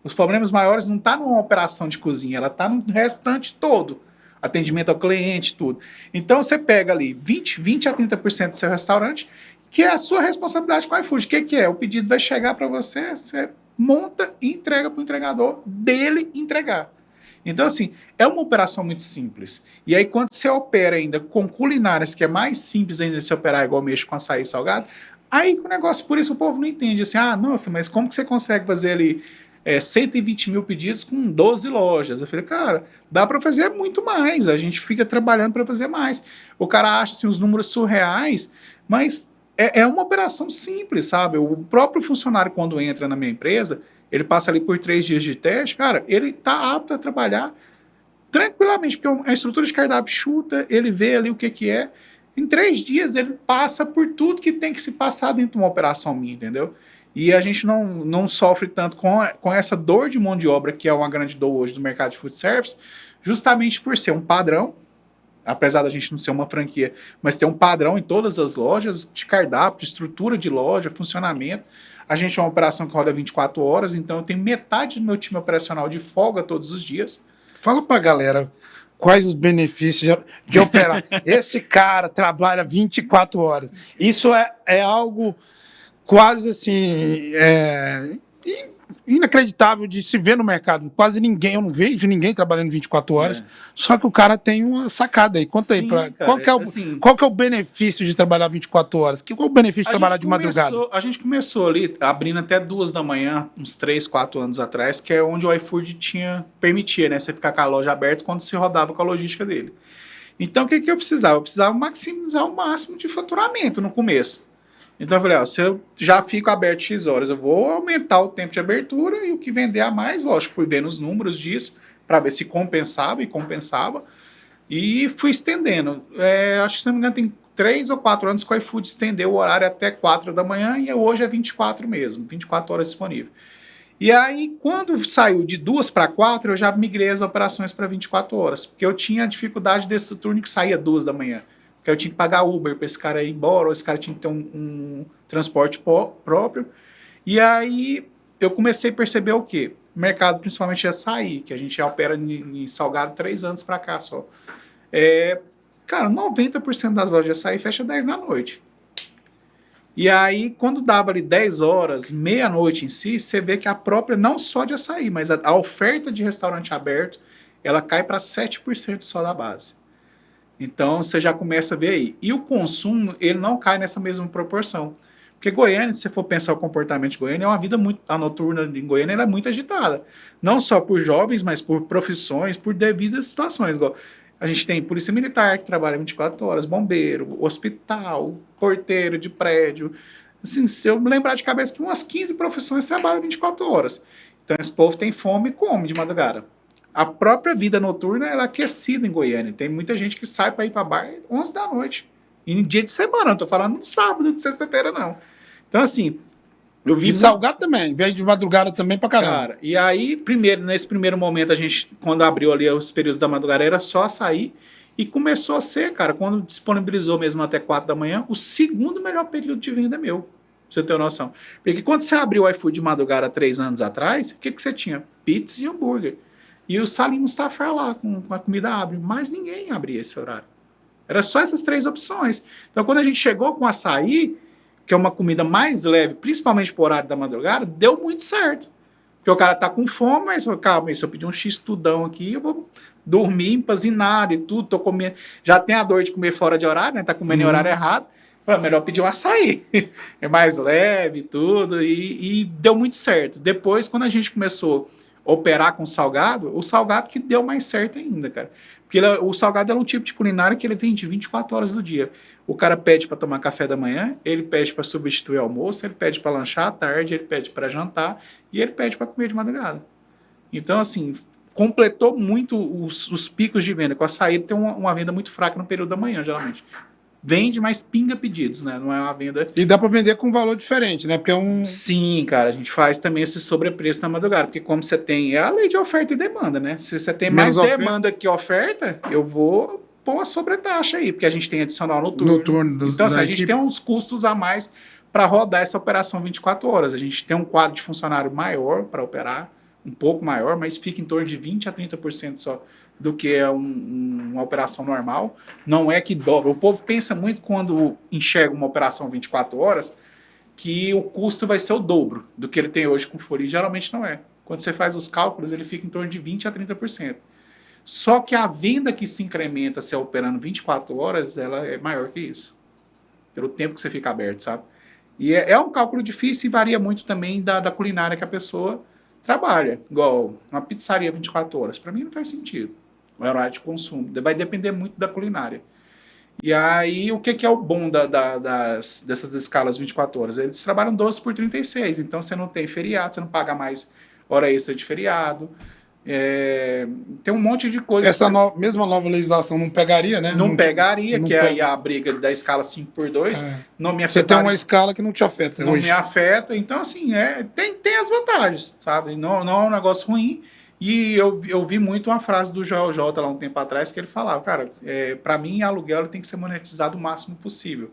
Os problemas maiores não estão numa operação de cozinha, ela está no restante todo. Atendimento ao cliente, tudo. Então você pega ali 20 a 30% do seu restaurante, que é a sua responsabilidade com o iFood. O que é? O pedido vai chegar para você, você monta e entrega para o entregador dele entregar. Então, assim, é uma operação muito simples. E aí, quando você opera ainda com culinárias, que é mais simples ainda de se operar, igual mexo com açaí salgado, aí o negócio, por isso o povo não entende, assim, nossa, mas como que você consegue fazer ali 120 mil pedidos com 12 lojas? Eu falei, cara, dá para fazer muito mais, a gente fica trabalhando para fazer mais. O cara acha, assim, os números surreais, mas é uma operação simples, sabe? O próprio funcionário, quando entra na minha empresa, ele passa ali por 3 dias de teste, cara, ele tá apto a trabalhar tranquilamente, porque a estrutura de cardápio chuta, ele vê ali o que é. Em 3 dias ele passa por tudo que tem que se passar dentro de uma operação minha, entendeu? E a gente não sofre tanto com essa dor de mão de obra, que é uma grande dor hoje do mercado de food service, justamente por ser um padrão, apesar da gente não ser uma franquia, mas ter um padrão em todas as lojas, de cardápio, de estrutura de loja, funcionamento. A gente é uma operação que roda 24 horas, então eu tenho metade do meu time operacional de folga todos os dias. Fala pra galera quais os benefícios de operar. Esse cara trabalha 24 horas. Isso é algo quase assim... inacreditável de se ver no mercado. Quase ninguém, eu não vejo ninguém trabalhando 24 horas, só que o cara tem uma sacada aí. Conta aí, qual que é o benefício de trabalhar 24 horas? Qual é o benefício de trabalhar de madrugada? A gente começou ali, abrindo até 2 da manhã, uns 3, 4 anos atrás, que é onde o iFood permitia, né, você ficar com a loja aberta quando se rodava com a logística dele. Então, o que eu precisava? Eu precisava maximizar o máximo de faturamento no começo. Então eu falei, se eu já fico aberto X horas, eu vou aumentar o tempo de abertura e o que vender a mais, lógico, fui vendo os números disso, para ver se compensava, e fui estendendo. Acho que, se não me engano, tem 3 ou 4 anos que o iFood estendeu o horário até 4 da manhã e hoje é 24 mesmo, 24 horas disponível. E aí, quando saiu de 2 para 4, eu já migrei as operações para 24 horas, porque eu tinha dificuldade desse turno que saía 2 da manhã. Porque eu tinha que pagar Uber para esse cara ir embora, ou esse cara tinha que ter um transporte próprio. E aí eu comecei a perceber o quê? O mercado, principalmente de açaí, que a gente já opera em Salgado 3 anos para cá só. Cara, 90% das lojas de açaí fecha 10 da noite. E aí, quando dava ali 10 horas, meia-noite em si, você vê que a própria, não só de açaí, mas a oferta de restaurante aberto, ela cai para 7% só da base. Então, você já começa a ver aí. E o consumo, ele não cai nessa mesma proporção. Porque Goiânia, se você for pensar o comportamento de Goiânia, é uma vida muito... A noturna em Goiânia ela é muito agitada. Não só por jovens, mas por profissões, por devidas situações. Igual, a gente tem polícia militar, que trabalha 24 horas, bombeiro, hospital, porteiro de prédio. Assim, se eu lembrar de cabeça que umas 15 profissões trabalham 24 horas. Então, esse povo tem fome e come de madrugada. A própria vida noturna ela é aquecida em Goiânia. Tem muita gente que sai para ir para bar 11 da noite. E em dia de semana, não estou falando no sábado, de sexta-feira, não. Então, assim, eu vi... E Salgado também, veio de madrugada também pra caramba. Cara, e aí, nesse primeiro momento, a gente, quando abriu ali os períodos da madrugada, era só açaí. E começou a ser, cara, quando disponibilizou mesmo até 4 da manhã, o segundo melhor período de venda meu. Pra você ter noção. Porque quando você abriu o iFood de madrugada há 3 anos atrás, o que você tinha? Pizza e hambúrguer. E o Salim Mustafa lá, com a comida abre. Mas ninguém abria esse horário. Era só essas 3 opções. Então, quando a gente chegou com açaí, que é uma comida mais leve, principalmente pro horário da madrugada, deu muito certo. Porque o cara tá com fome, mas calma, se eu pedir um X-tudão aqui, eu vou dormir empazinado e tudo, tô comendo. Já tem a dor de comer fora de horário, né? Tá comendo em horário errado. Melhor pedir um açaí. É mais leve e tudo. E deu muito certo. Depois, quando a gente começou operar com salgado, o salgado que deu mais certo ainda, cara. Porque o salgado é um tipo de culinária que ele vende 24 horas do dia. O cara pede para tomar café da manhã, ele pede para substituir almoço, ele pede para lanchar à tarde, ele pede para jantar e ele pede para comer de madrugada. Então, assim, completou muito os picos de venda. Com a saída tem uma venda muito fraca no período da manhã, geralmente. Vende, mas pinga pedidos, né? Não é uma venda... E dá para vender com valor diferente, né? Porque é um... Sim, cara, a gente faz também esse sobrepreço na madrugada, porque como você tem... É a lei de oferta e demanda, né? Se você tem mais demanda que oferta, eu vou pôr uma sobretaxa aí, porque a gente tem adicional noturno. Então, assim, a gente tem uns custos a mais para rodar essa operação 24 horas. A gente tem um quadro de funcionário maior para operar, um pouco maior, mas fica em torno de 20% a 30% só do que é uma operação normal. Não é que dobra. O povo pensa muito quando enxerga uma operação 24 horas que o custo vai ser o dobro do que ele tem hoje com folha. E geralmente não é. Quando você faz os cálculos, ele fica em torno de 20% a 30%. Só que a venda que se incrementa se operando 24 horas, ela é maior que isso. Pelo tempo que você fica aberto, sabe? E é um cálculo difícil e varia muito também da culinária que a pessoa trabalha. Igual uma pizzaria 24 horas. Para mim não faz sentido. O horário de consumo. Vai depender muito da culinária. E aí, o que é o bom dessas escalas 24 horas? Eles trabalham 12 por 36, então você não tem feriado, você não paga mais hora extra de feriado. Tem um monte de coisas. Essa mesma nova legislação não pegaria, né? Não pegaria, que é aí a briga da escala 5 por 2. Não me afetaria. Você tem uma escala que não te afeta não hoje. Me afeta, então assim, tem as vantagens, sabe? Não é um negócio ruim. E eu vi muito uma frase do Joel J lá um tempo atrás que ele falava, cara, para mim aluguel tem que ser monetizado o máximo possível.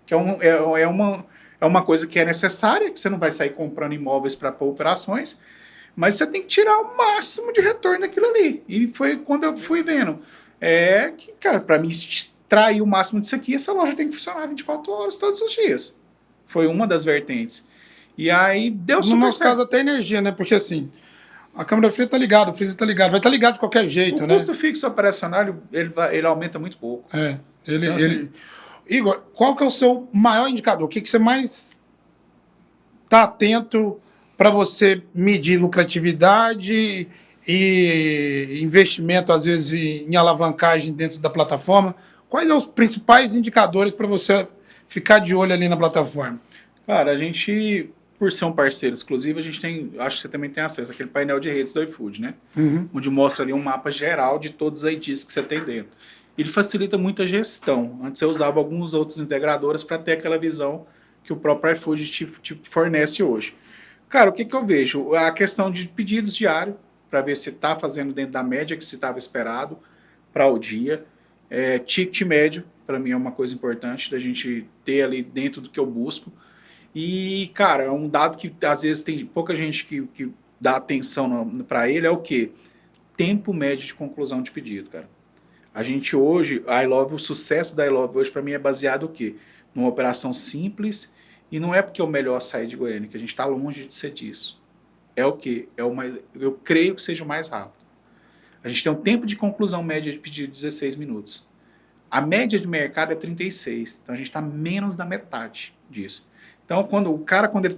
Que é uma coisa que é necessária, que você não vai sair comprando imóveis para operações, mas você tem que tirar o máximo de retorno daquilo ali. E foi quando eu fui vendo. Que, cara, para mim extrair o máximo disso aqui, essa loja tem que funcionar 24 horas todos os dias. Foi uma das vertentes. E aí deu super certo. No nosso caso até energia, né? Porque assim... A câmera fria tá ligada, o freezer tá ligado. Vai estar ligado de qualquer jeito, né? O custo fixo operacional, ele aumenta muito pouco. Então, assim... Igor, qual que é o seu maior indicador? O que você mais tá atento para você medir lucratividade e investimento, às vezes, em alavancagem dentro da plataforma? Quais são os principais indicadores para você ficar de olho ali na plataforma? Cara, a gente... Por ser um parceiro exclusivo, a gente tem, acho que você também tem acesso àquele painel de redes do iFood, né? Onde mostra ali um mapa geral de todos os IDs que você tem dentro. Ele facilita muito a gestão. Antes eu usava alguns outros integradores para ter aquela visão que o próprio iFood te fornece hoje. Cara, o que eu vejo? A questão de pedidos diários, para ver se está fazendo dentro da média que se estava esperado para o dia. Ticket médio, para mim é uma coisa importante da gente ter ali dentro do que eu busco. E, cara, é um dado que às vezes tem pouca gente que dá atenção para ele, é o quê? Tempo médio de conclusão de pedido, cara. A gente hoje, o sucesso da iLove hoje para mim é baseado o quê? Numa operação simples, e não é porque é o melhor açaí de Goiânia, que a gente está longe de ser disso. É o quê? Eu creio que seja o mais rápido. A gente tem um tempo de conclusão média de pedido de 16 minutos. A média de mercado é 36, então a gente está menos da metade disso. Então, quando ele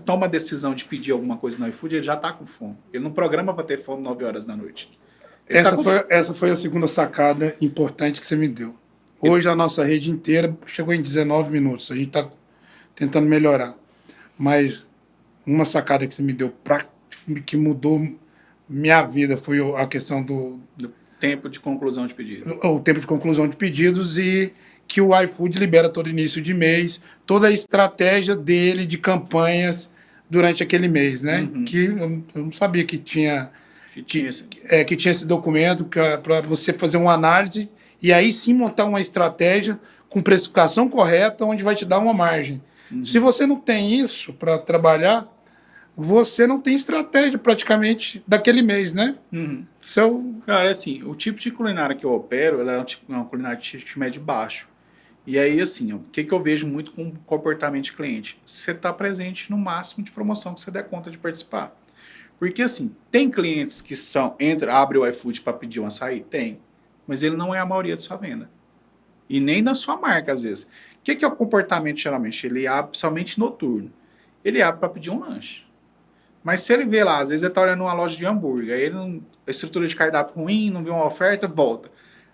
toma a decisão de pedir alguma coisa no iFood, ele já está com fome. Ele não programa para ter fome 9 horas da noite. Essa foi a segunda sacada importante que você me deu. Hoje a nossa rede inteira chegou em 19 minutos. A gente está tentando melhorar. Mas uma sacada que você me deu que mudou minha vida foi a questão do tempo de conclusão de pedidos. O tempo de conclusão de pedidos e que o iFood libera todo início de mês, toda a estratégia dele de campanhas durante aquele mês, né? Que eu não sabia que tinha esse documento para você fazer uma análise e aí sim montar uma estratégia com precificação correta, onde vai te dar uma margem. Se você não tem isso para trabalhar, você não tem estratégia praticamente daquele mês, né? Cara, assim, o tipo de culinária que eu opero, ela é uma culinária de ticket médio baixo. E aí, assim, o que eu vejo muito com o comportamento de cliente? Você está presente no máximo de promoção que você der conta de participar. Porque, assim, tem clientes que abre o iFood para pedir um açaí? Tem. Mas ele não é a maioria da sua venda. E nem da sua marca, às vezes. O que é o comportamento, geralmente? Ele abre somente noturno. Ele abre para pedir um lanche. Mas se ele vê lá, às vezes ele tá olhando uma loja de hambúrguer, aí ele não, a estrutura de cardápio ruim, não vê uma oferta, volta.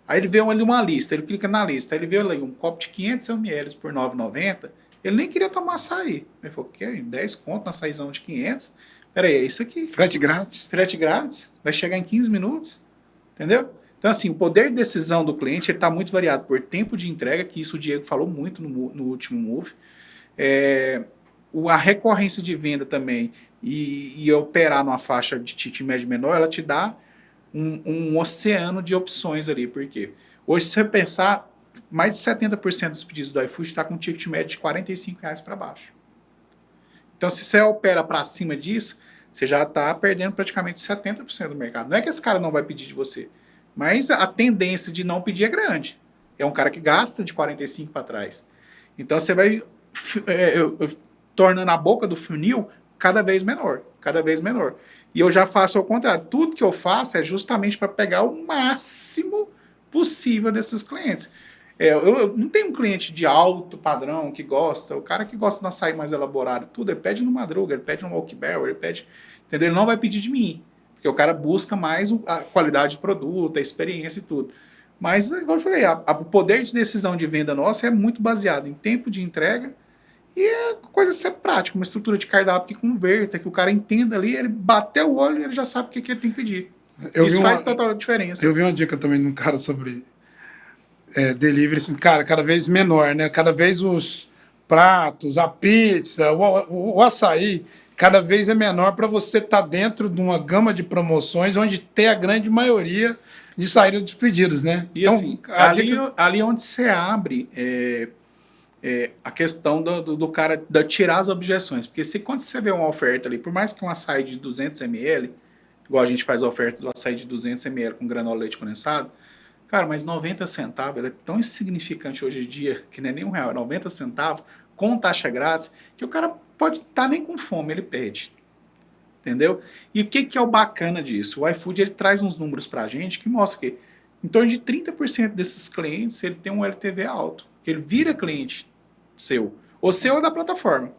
Aí ele vê ali uma lista, ele clica na lista, aí ele vê ali um copo de 500 ml por R$ 9,90, ele nem queria tomar açaí. Ele falou, que 10 conto na açaizão de 500? Peraí, é isso aqui. Frete grátis. Frete grátis, vai chegar em 15 minutos, entendeu? Então, assim, o poder de decisão do cliente está muito variado por tempo de entrega, que isso o Diego falou muito no último Move, a recorrência de venda também e operar numa faixa de ticket médio menor, ela te dá um oceano de opções ali. Por quê? Hoje, se você pensar, mais de 70% dos pedidos do iFood está com um ticket médio de R$ 45 para baixo. Então, se você opera para cima disso, você já está perdendo praticamente 70% do mercado. Não é que esse cara não vai pedir de você, mas a tendência de não pedir é grande. É um cara que gasta de 45 para trás. Então, você vai tornando a boca do funil cada vez menor, cada vez menor. E eu já faço ao contrário. Tudo que eu faço é justamente para pegar o máximo possível desses clientes. Eu não tenho um cliente de alto padrão que gosta. O cara que gosta de um açaí mais elaborado, tudo, ele pede no Madruga, ele pede no Oakberry, ele pede... Entendeu? Ele não vai pedir de mim. Porque o cara busca mais a qualidade de produto, a experiência e tudo. Mas, igual eu falei, o poder de decisão de venda nossa é muito baseado em tempo de entrega e é coisa ser prática, uma estrutura de cardápio que converta, que o cara entenda ali, ele bateu o olho e ele já sabe o que ele tem que pedir. Isso faz total diferença. Eu vi uma dica também de um cara sobre delivery, assim, cara, cada vez menor, né? Cada vez os pratos, a pizza, o açaí, cada vez é menor para você estar dentro de uma gama de promoções onde tem a grande maioria de saída dos pedidos, né? E então, assim, ali onde você abre a questão do cara tirar as objeções. Porque quando você vê uma oferta ali, por mais que um açaí de 200 ml, igual a gente faz a oferta do açaí de 200 ml com granola leite condensado, cara, mas 90 centavos, ele é tão insignificante hoje em dia, que não é nem R$1, 90 centavos, com taxa grátis, que o cara pode estar nem com fome, ele pede. Entendeu? E o que é o bacana disso? O iFood ele traz uns números pra gente que mostra que em torno de 30% desses clientes ele tem um LTV alto, que ele vira cliente seu, ou seu ou da plataforma.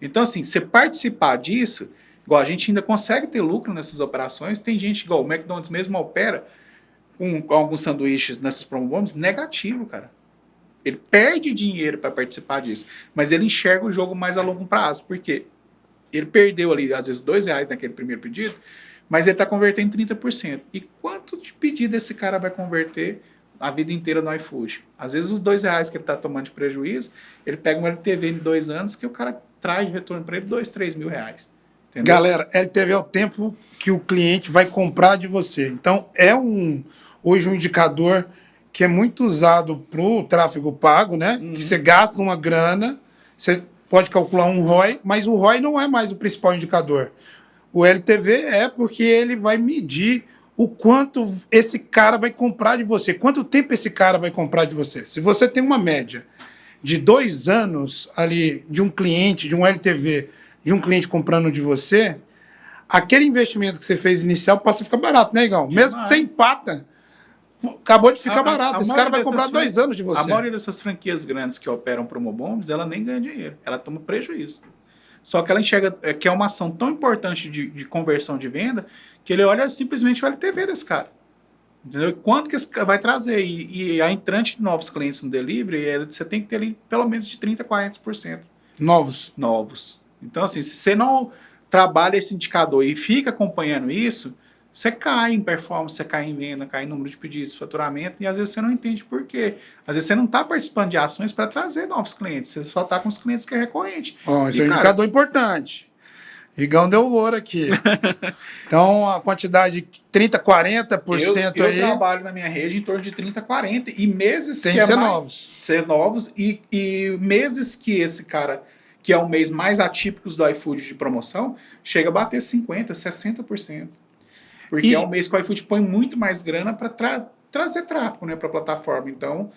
Então, assim, você participar disso, igual a gente ainda consegue ter lucro nessas operações, tem gente, igual o McDonald's mesmo opera com alguns sanduíches nessas promobombs negativo, cara. Ele perde dinheiro para participar disso, mas ele enxerga o jogo mais a longo prazo, porque ele perdeu ali, às vezes, R$2 naquele primeiro pedido, mas ele está convertendo 30%. E quanto de pedido esse cara vai converter a vida inteira no iFood? Às vezes, os R$2 que ele está tomando de prejuízo, ele pega um LTV em 2 anos que o cara traz de retorno para ele R$2, R$3 mil. Entendeu? Galera, LTV é o tempo que o cliente vai comprar de você. Então, hoje um indicador que é muito usado para o tráfego pago, né? Uhum. Que você gasta uma grana, você pode calcular um ROI, mas o ROI não é mais o principal indicador. O LTV é porque ele vai medir o quanto esse cara vai comprar de você, quanto tempo esse cara vai comprar de você. Se você tem uma média de 2 anos ali de um cliente, de um LTV, de um cliente comprando de você, aquele investimento que você fez inicial passa a ficar barato, né, Igão? Mesmo que você empata, acabou de ficar barato. Esse cara vai comprar 2 anos de você. A maioria dessas franquias grandes que operam promobombs, ela nem ganha dinheiro. Ela toma prejuízo. Só que ela enxerga que é uma ação tão importante de conversão de venda que ele olha simplesmente o LTV desse cara. Entendeu? Quanto que esse cara vai trazer? E a entrante de novos clientes no delivery, você tem que ter ali pelo menos de 30% a 40%. Novos. Então, assim, se você não trabalha esse indicador e fica acompanhando isso, você cai em performance, você cai em venda, cai em número de pedidos, faturamento, e às vezes você não entende por quê. Às vezes você não está participando de ações para trazer novos clientes, você só está com os clientes que é recorrente. Esse é um indicador importante. Igão deu ouro aqui. Então, a quantidade de 30%, 40% eu aí... Eu trabalho na minha rede em torno de 30%, 40%, e meses tem que ser novos. Ser novos, e meses que esse cara, que é o mês mais atípicos do iFood de promoção, chega a bater 50%, 60%. Porque é um mês que o iFood põe muito mais grana para trazer tráfego, né, para a plataforma. Então,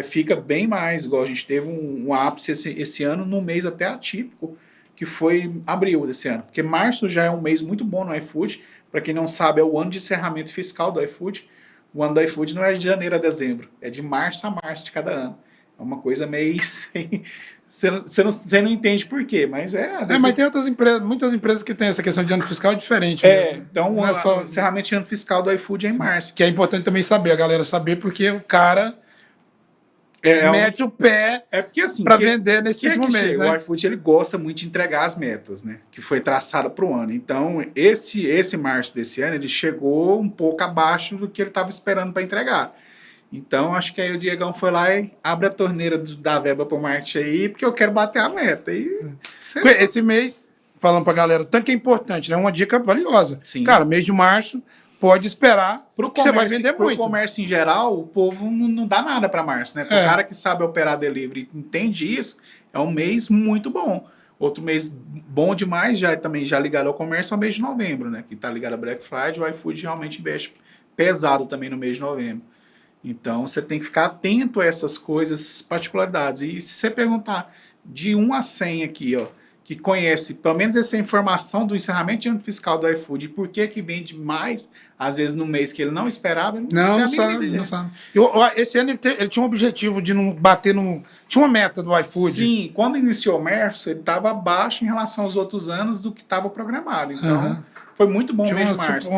fica bem mais. Igual a gente teve um ápice esse ano, num mês até atípico, que foi abril desse ano. Porque março já é um mês muito bom no iFood. Para quem não sabe, é o ano de encerramento fiscal do iFood. O ano do iFood não é de janeiro a dezembro, é de março a março de cada ano. É uma coisa meio Você não entende por quê, mas Mas tem outras empresas, muitas empresas que têm essa questão de ano fiscal diferente. Então não é só o encerramento de ano fiscal do iFood é em março. que é importante também saber, a galera saber, porque o cara mete o pé porque assim, para vender nesse último mês, né? O iFood ele gosta muito de entregar as metas, né? Que foi traçada para o ano. Então, esse março desse ano, ele chegou um pouco abaixo do que ele estava esperando para entregar. Então, acho que aí o Diegão foi lá e abre a torneira da verba para o marketing aí, porque eu quero bater a meta. Esse mês, falando para a galera, tanto que é importante, né? Uma dica valiosa. Sim. Cara, mês de março, pode esperar que você vai vender muito. Para o comércio em geral, o povo não dá nada para março, né? Para o cara que sabe operar delivery e entende isso, é um mês muito bom. Outro mês bom demais, também já ligado ao comércio, é o mês de novembro, né? Que está ligado a Black Friday, o iFood realmente investe pesado também no mês de novembro. Então, você tem que ficar atento a essas coisas, essas particularidades. E se você perguntar de 1 a 100 aqui, ó, que conhece pelo menos essa informação do encerramento de ano fiscal do iFood, por que vende mais, às vezes no mês que ele não esperava, não sabe. Esse ano ele tinha um objetivo de não bater no... Tinha uma meta do iFood. Sim, quando iniciou o março, ele estava abaixo em relação aos outros anos do que estava programado. Então, foi muito bom o mês de março.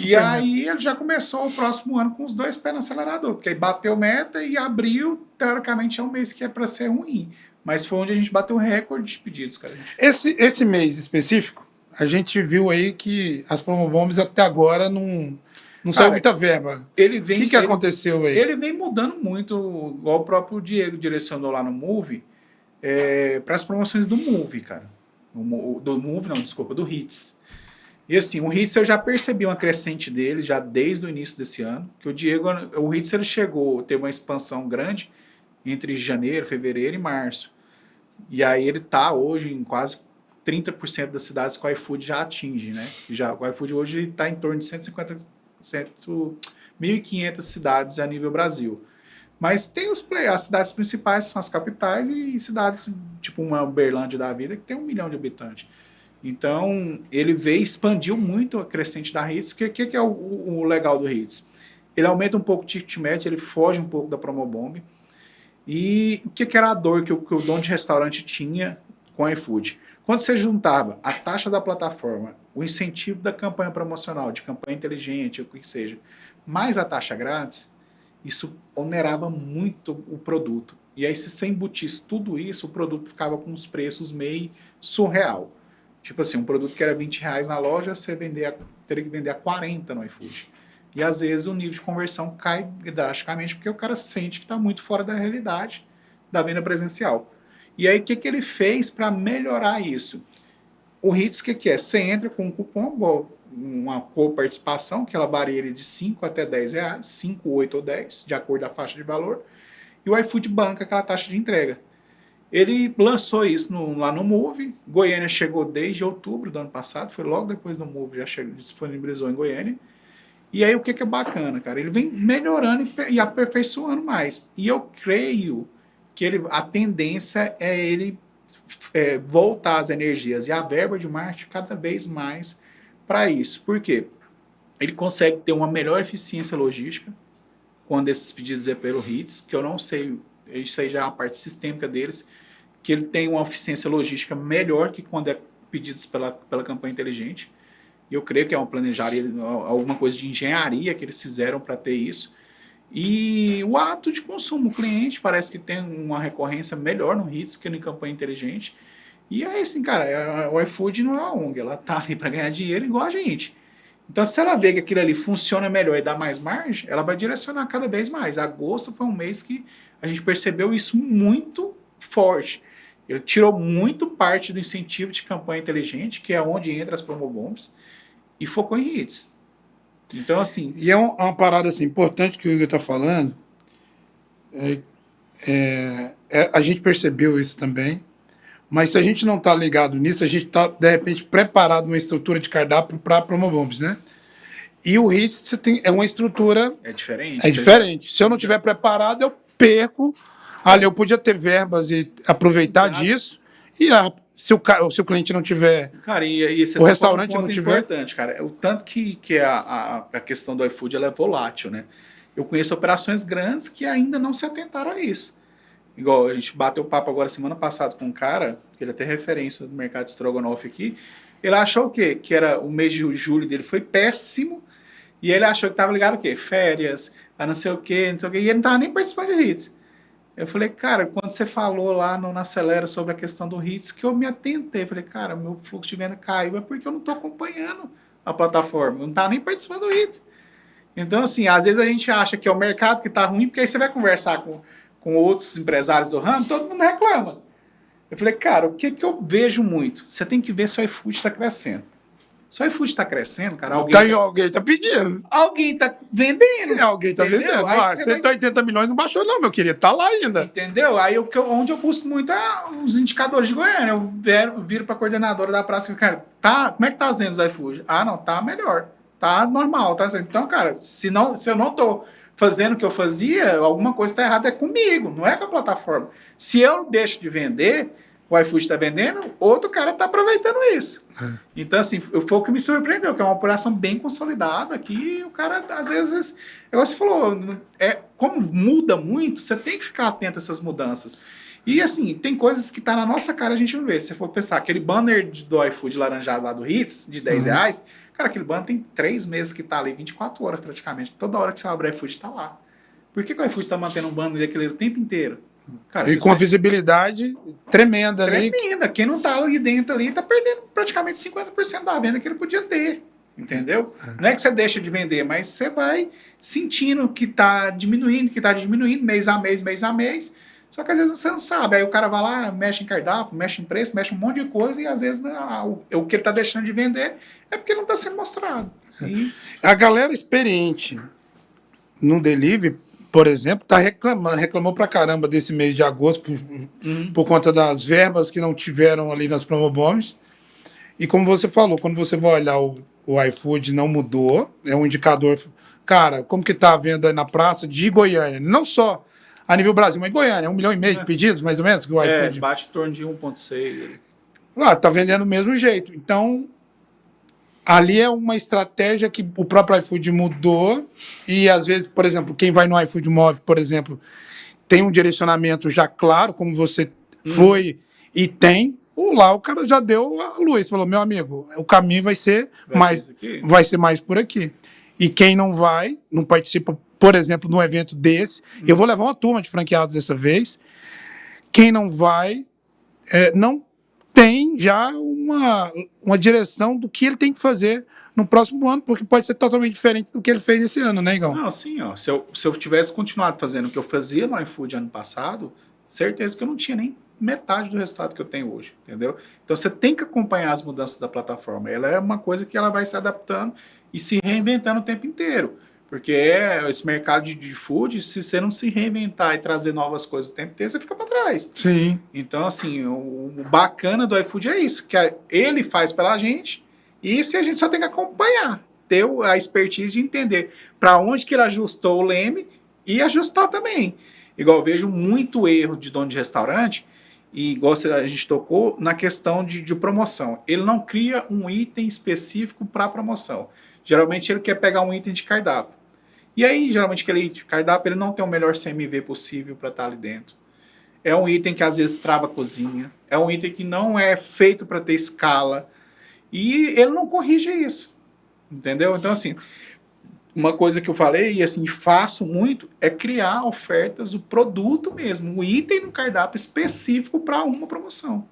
E aí ele já começou o próximo ano com os 2 pés no acelerador, porque aí bateu meta e abril, teoricamente, é um mês que é para ser ruim. Mas foi onde a gente bateu o recorde de pedidos, cara. Esse mês específico, a gente viu aí que as promobombs até agora não saiu muita verba. O que aconteceu aí? Ele vem mudando muito, igual o próprio Diego direcionou lá no Move, para as promoções do Move, cara. Do Move, não, desculpa, do Hits. E assim, o Hits eu já percebi uma crescente dele, já desde o início desse ano, que o Hits ele teve uma expansão grande entre janeiro, fevereiro e março. E aí ele está hoje em quase 30% das cidades que o iFood já atinge, né? O iFood hoje está em torno de 1.500 cidades a nível Brasil. Mas tem as cidades principais, são as capitais, e cidades tipo uma Uberlândia da vida, que tem 1 milhão de habitantes. Então, ele expandiu muito a crescente da Hits, porque o que é o legal do Hits? Ele aumenta um pouco o ticket médio, ele foge um pouco da Promobomb. E o que era a dor que o dono de restaurante tinha com o iFood? Quando você juntava a taxa da plataforma, o incentivo da campanha promocional, de campanha inteligente, o que seja, mais a taxa grátis, isso onerava muito o produto. E aí, se você embutisse tudo isso, o produto ficava com uns preços meio surreal. Tipo assim, um produto que era R$20 na loja, você teria que vender a 40 no iFood. E às vezes o nível de conversão cai drasticamente porque o cara sente que está muito fora da realidade da venda presencial. E aí o que ele fez para melhorar isso? O Hits, o que é? Você entra com um cupom, uma coparticipação, que ela varia de 5 até R$10, 5, 8 ou 10, de acordo com a faixa de valor, e o iFood banca aquela taxa de entrega. Ele lançou isso lá no Move. Goiânia chegou desde outubro do ano passado, foi logo depois do Move, já disponibilizou em Goiânia. E aí o que é bacana, cara? Ele vem melhorando e aperfeiçoando mais. E eu creio que a tendência é ele voltar as energias e a verba de marketing cada vez mais para isso. Por quê? Ele consegue ter uma melhor eficiência logística quando esses pedidos é pelo Hits, que eu não sei, isso aí já é uma parte sistêmica deles, que ele tem uma eficiência logística melhor que quando é pedidos pela campanha inteligente. E eu creio que é alguma coisa de engenharia que eles fizeram para ter isso. E o hábito de consumo, o cliente parece que tem uma recorrência melhor no Hits que no campanha inteligente. E aí, assim, cara, o iFood não é uma ONG, ela tá ali para ganhar dinheiro igual a gente. Então, se ela vê que aquilo ali funciona melhor e dá mais margem, ela vai direcionar cada vez mais. Agosto foi um mês que a gente percebeu isso muito forte. Ele tirou muito parte do incentivo de campanha inteligente, que é onde entra as promobombs, e focou em Hits. Então, assim... E é uma parada assim, importante que o Igor está falando. A gente percebeu isso também, mas se a gente não está ligado nisso, a gente está, de repente, preparado uma estrutura de cardápio para promobombs, né? E o Hits é uma estrutura... É diferente. É diferente. Se eu não estiver preparado, eu perco. Ali eu podia ter verbas e aproveitar disso. E se o cliente não tiver... Cara, e o restaurante não tiver... importante, cara. O tanto que a questão do iFood ela é volátil, né? Eu conheço operações grandes que ainda não se atentaram a isso. Igual a gente bateu papo agora semana passada com um cara, que ele é até referência do mercado de estrogonofe aqui. Ele achou o quê? Que era o mês de julho dele foi péssimo. E ele achou que tava ligado o quê? Férias, a não sei o quê, não sei o quê. E ele não tava nem participando de hits. Eu falei, cara, quando você falou lá no, na Acelera sobre a questão do hits, que eu me atentei. Eu falei, cara, meu fluxo de venda caiu, é porque eu não tô acompanhando a plataforma. Eu não tava nem participando do hits. Então, assim, às vezes a gente acha que é o mercado que tá ruim, porque aí você vai conversar com outros empresários do ramo, todo mundo reclama. Eu falei, cara, o que que eu vejo muito? Você tem que ver se o iFood está crescendo. Se o iFood está crescendo, cara, Alguém tá pedindo. alguém tá vendendo. Alguém tá entendeu? vendendo. Aí Ah, você 180 milhões não baixou não, meu querido. Tá lá ainda. Entendeu? Aí onde eu busco muito é os indicadores de Goiânia. Eu viro para a coordenadora da praça e cara, tá, como é que tá as vendas do iFood? Ah, não, tá melhor. Tá normal. Tá? Então, cara, se eu não tô fazendo o que eu fazia, alguma coisa está errada é comigo, não é com a plataforma. Se eu deixo de vender, o iFood está vendendo, outro cara está aproveitando isso. Então, assim, foi o que me surpreendeu, que é uma operação bem consolidada, que o cara, às vezes, igual você falou, como muda muito, você tem que ficar atento a essas mudanças. E, assim, tem coisas que tá na nossa cara, a gente não vê. Se você for pensar, aquele banner do iFood laranjado lá do Hits, de R$10, cara, aquele banner tem 3 meses que tá ali, 24 horas praticamente. Toda hora que você abre o iFood, tá lá. Por que o iFood tá mantendo um banner daquele o tempo inteiro? Cara, E com a visibilidade tremenda ali. tremenda. Quem não tá ali dentro ali tá perdendo praticamente 50% da venda que ele podia ter. Entendeu? Não é que você deixa de vender, mas você vai sentindo que tá diminuindo, mês a mês, mês a mês. Só que às vezes você não sabe. Aí o cara vai lá, mexe em cardápio, mexe em preço, mexe um monte de coisa e às vezes o que ele tá deixando de vender é porque não tá sendo mostrado. E A galera experiente no delivery, por exemplo, tá reclamou pra caramba desse mês de agosto por conta das verbas que não tiveram ali nas promobombs. E como você falou, quando você vai olhar o iFood não mudou, é um indicador. Cara, como que tá a venda na praça de Goiânia? Não só a nível Brasil, mas Goiânia, 1,5 milhão de pedidos, mais ou menos, que o iFood. bate em torno de 1,6. Ah, tá vendendo do mesmo jeito. Então, ali é uma estratégia que o próprio iFood mudou e, às vezes, por exemplo, quem vai no iFood Move, por exemplo, tem um direcionamento já claro, como você foi e tem. Lá o cara já deu a luz, falou, meu amigo, o caminho vai ser mais por aqui. E quem não vai, não participa, por exemplo, de um evento desse, eu vou levar uma turma de franqueados dessa vez, quem não vai, não tem já uma direção do que ele tem que fazer no próximo ano, porque pode ser totalmente diferente do que ele fez esse ano, né, Igão? Não, sim, ó. Se eu tivesse continuado fazendo o que eu fazia no iFood ano passado, certeza que eu não tinha nem metade do resultado que eu tenho hoje, entendeu? Então você tem que acompanhar as mudanças da plataforma. Ela é uma coisa que ela vai se adaptando e se reinventando o tempo inteiro. Porque esse mercado de food, se você não se reinventar e trazer novas coisas o tempo inteiro, você fica para trás. Sim. Então, assim, o bacana do iFood é isso, que ele faz pela gente e isso a gente só tem que acompanhar, ter a expertise de entender para onde que ele ajustou o leme e ajustar também. Igual eu vejo muito erro de dono de restaurante, e igual a gente tocou na questão de promoção. Ele não cria um item específico para promoção. Geralmente ele quer pegar um item de cardápio. E aí, geralmente, aquele item de cardápio ele não tem o melhor CMV possível para estar ali dentro. É um item que às vezes trava a cozinha. É um item que não é feito para ter escala. E ele não corrige isso. Entendeu? Então, assim, uma coisa que eu falei e assim faço muito é criar ofertas, o produto mesmo, o item no cardápio específico para uma promoção.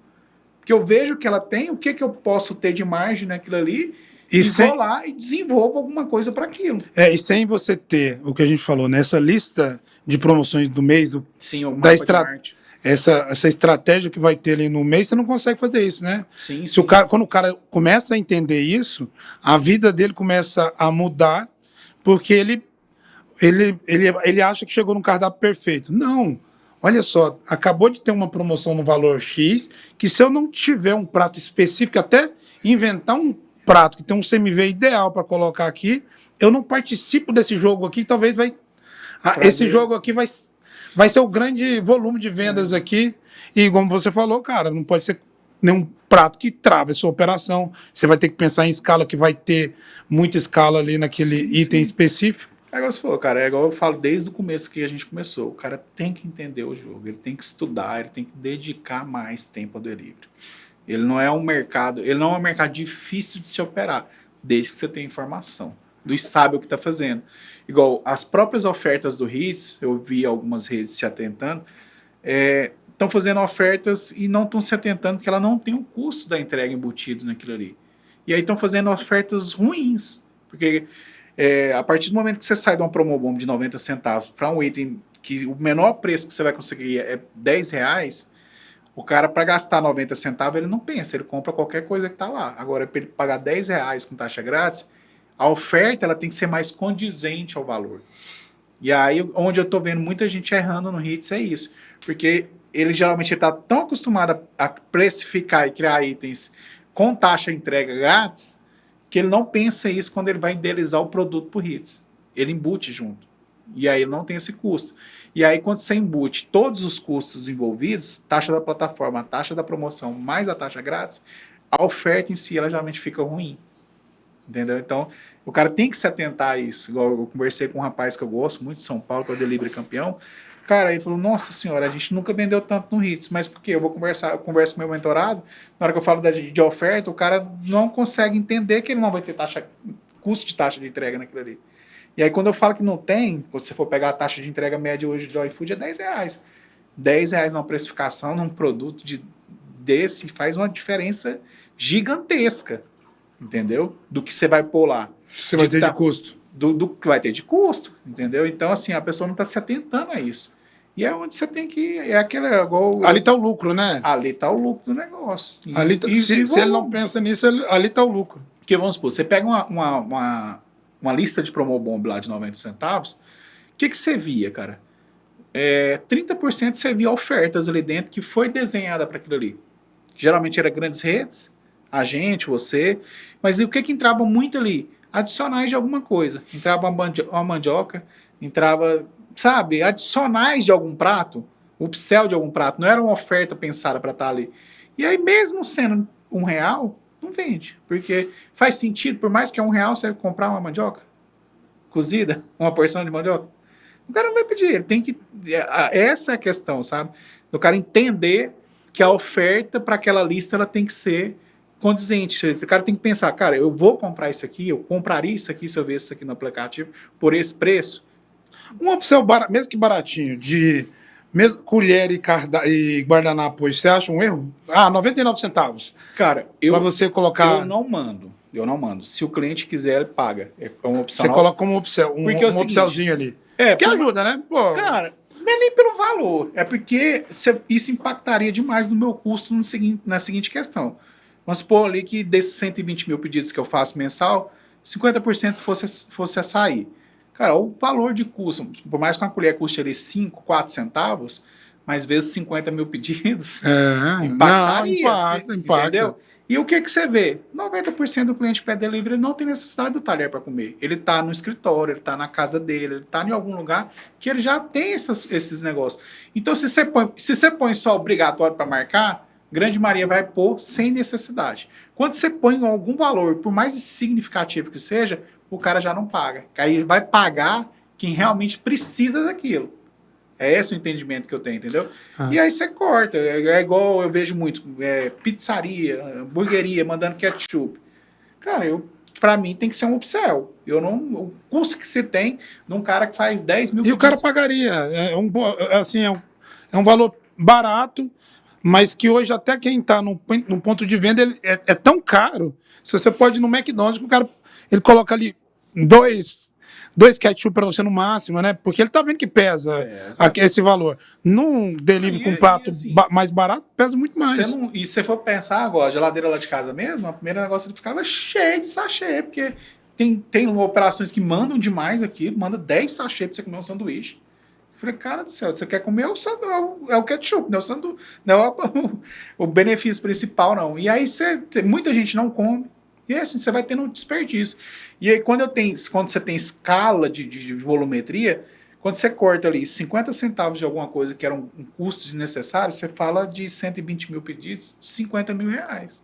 Porque eu vejo que ela tem, o que eu posso ter de margem naquilo ali e vou lá e desenvolvo alguma coisa para aquilo. E sem você ter o que a gente falou nessa lista de promoções do mês, sim, o da essa estratégia que vai ter ali no mês, você não consegue fazer isso, né? Sim, sim. Quando o cara começa a entender isso, a vida dele começa a mudar, porque ele acha que chegou no cardápio perfeito. Não, olha só, acabou de ter uma promoção no valor X, que se eu não tiver um prato específico, até inventar um prato que tem um CMV ideal para colocar aqui, eu não participo desse jogo aqui, talvez esse jogo aqui vai ser o grande volume de vendas aqui, e como você falou, cara, não pode ser nenhum prato que trava essa operação, você vai ter que pensar em escala, que vai ter muita escala ali naquele item específico. É igual você falou, cara, é igual eu falo desde o começo que a gente começou. O cara tem que entender o jogo, ele tem que estudar, ele tem que dedicar mais tempo ao delivery. Ele não é um mercado difícil de se operar, desde que você tenha informação, e sabe o que está fazendo. Igual as próprias ofertas do Hits, eu vi algumas redes se atentando, estão fazendo ofertas e não estão se atentando que ela não tem o custo da entrega embutido naquilo ali. E aí estão fazendo ofertas ruins, porque a partir do momento que você sai de uma promobomb de 90 centavos para um item que o menor preço que você vai conseguir é R$ 10, o cara, para gastar 90 centavos, ele não pensa, ele compra qualquer coisa que está lá. Agora, para ele pagar R$ 10 com taxa grátis, a oferta ela tem que ser mais condizente ao valor. E aí, onde eu estou vendo muita gente errando no Hits é isso. Porque ele geralmente está tão acostumado a precificar e criar itens com taxa entrega grátis, que ele não pensa isso quando ele vai idealizar o produto por Hits. Ele embute junto. E aí ele não tem esse custo. E aí quando você embute todos os custos envolvidos, taxa da plataforma, a taxa da promoção, mais a taxa grátis, a oferta em si ela geralmente fica ruim. Entendeu? Então, o cara tem que se atentar a isso. Igual eu conversei com um rapaz que eu gosto muito de São Paulo, que é o Delivery Campeão. Cara, ele falou, nossa senhora, a gente nunca vendeu tanto no Hits, mas por quê? Eu converso com meu mentorado, na hora que eu falo de oferta, o cara não consegue entender que ele não vai ter custo de taxa de entrega naquilo ali. E aí quando eu falo que não tem, quando você for pegar a taxa de entrega média hoje do iFood é R$ 10. R$ 10 numa precificação, num produto desse, faz uma diferença gigantesca, entendeu? Do que você vai pôr lá. Você vai ter de custo. Do que vai ter de custo, entendeu? Então, assim, a pessoa não está se atentando a isso. E é onde você tem que... igual, ali está o lucro, né? Ali está o lucro do negócio. Se ele não pensa nisso, ali está o lucro. Porque, vamos supor, você pega uma lista de promobomb lá de 90 centavos, o que você via, cara? 30% você via ofertas ali dentro que foi desenhada para aquilo ali. Geralmente era grandes redes, a gente, você, mas e o que entrava muito ali? Adicionais de alguma coisa. Entrava uma mandioca, entrava, sabe, adicionais de algum prato, upsell de algum prato, não era uma oferta pensada para estar ali. E aí mesmo sendo R$ 1, não vende, porque faz sentido, por mais que é R$ 1 você comprar uma mandioca cozida, uma porção de mandioca, o cara não vai pedir, ele tem que... Essa é a questão, sabe? O cara entender que a oferta para aquela lista ela tem que ser condizente. O cara tem que pensar, cara, eu vou comprar isso aqui, eu compraria isso aqui se eu ver isso aqui no aplicativo por esse preço. Um opção, mesmo que baratinho, de mesmo colher e guardanapo, você acha um erro? 99 centavos. Cara, para você colocar... Eu não mando. Se o cliente quiser, ele paga. É uma opção. Você coloca como opção, um opçãozinho ali. Que ajuda, né? Pô. Cara, não é nem pelo valor, é porque isso impactaria demais no meu custo na seguinte questão. Vamos supor ali que desses 120 mil pedidos que eu faço mensal, 50% fosse açaí. Cara, o valor de custo, por mais que uma colher custe ali 5, 4 centavos, mas vezes 50 mil pedidos, impactaria. Impacta. Entendeu? E o que você vê? 90% do cliente pé delivery não tem necessidade do talher para comer. Ele está no escritório, ele está na casa dele, ele está em algum lugar que ele já tem esses negócios. Então, se você põe só obrigatório para marcar, grande maioria vai pôr sem necessidade. Quando você põe algum valor, por mais significativo que seja, o cara já não paga. Aí vai pagar quem realmente precisa daquilo. É esse o entendimento que eu tenho, entendeu? E aí você corta. É igual eu vejo muito, pizzaria, hamburgueria, mandando ketchup. Cara, pra mim tem que ser um upsell. O custo que você tem de um cara que faz 10 mil... E o cara pagaria. É um valor barato, mas que hoje até quem está no ponto de venda é tão caro. Se você pode ir no McDonald's, que o cara ele coloca ali dois ketchup para você no máximo, né? Porque ele tá vendo que pesa esse valor. Num delivery com prato assim, mais barato, pesa muito mais. E se você for pensar agora, a geladeira lá de casa mesmo, o primeiro negócio ele ficava cheio de sachê, porque tem operações que mandam demais aqui, manda 10 sachê para você comer um sanduíche. Eu falei, cara do céu, você quer comer o ketchup, não é o benefício principal, não. E aí muita gente não come. E assim, você vai tendo um desperdício. E aí, quando você tem escala de volumetria, quando você corta ali 50 centavos de alguma coisa que era um custo desnecessário, você fala de 120 mil pedidos, 50 mil reais.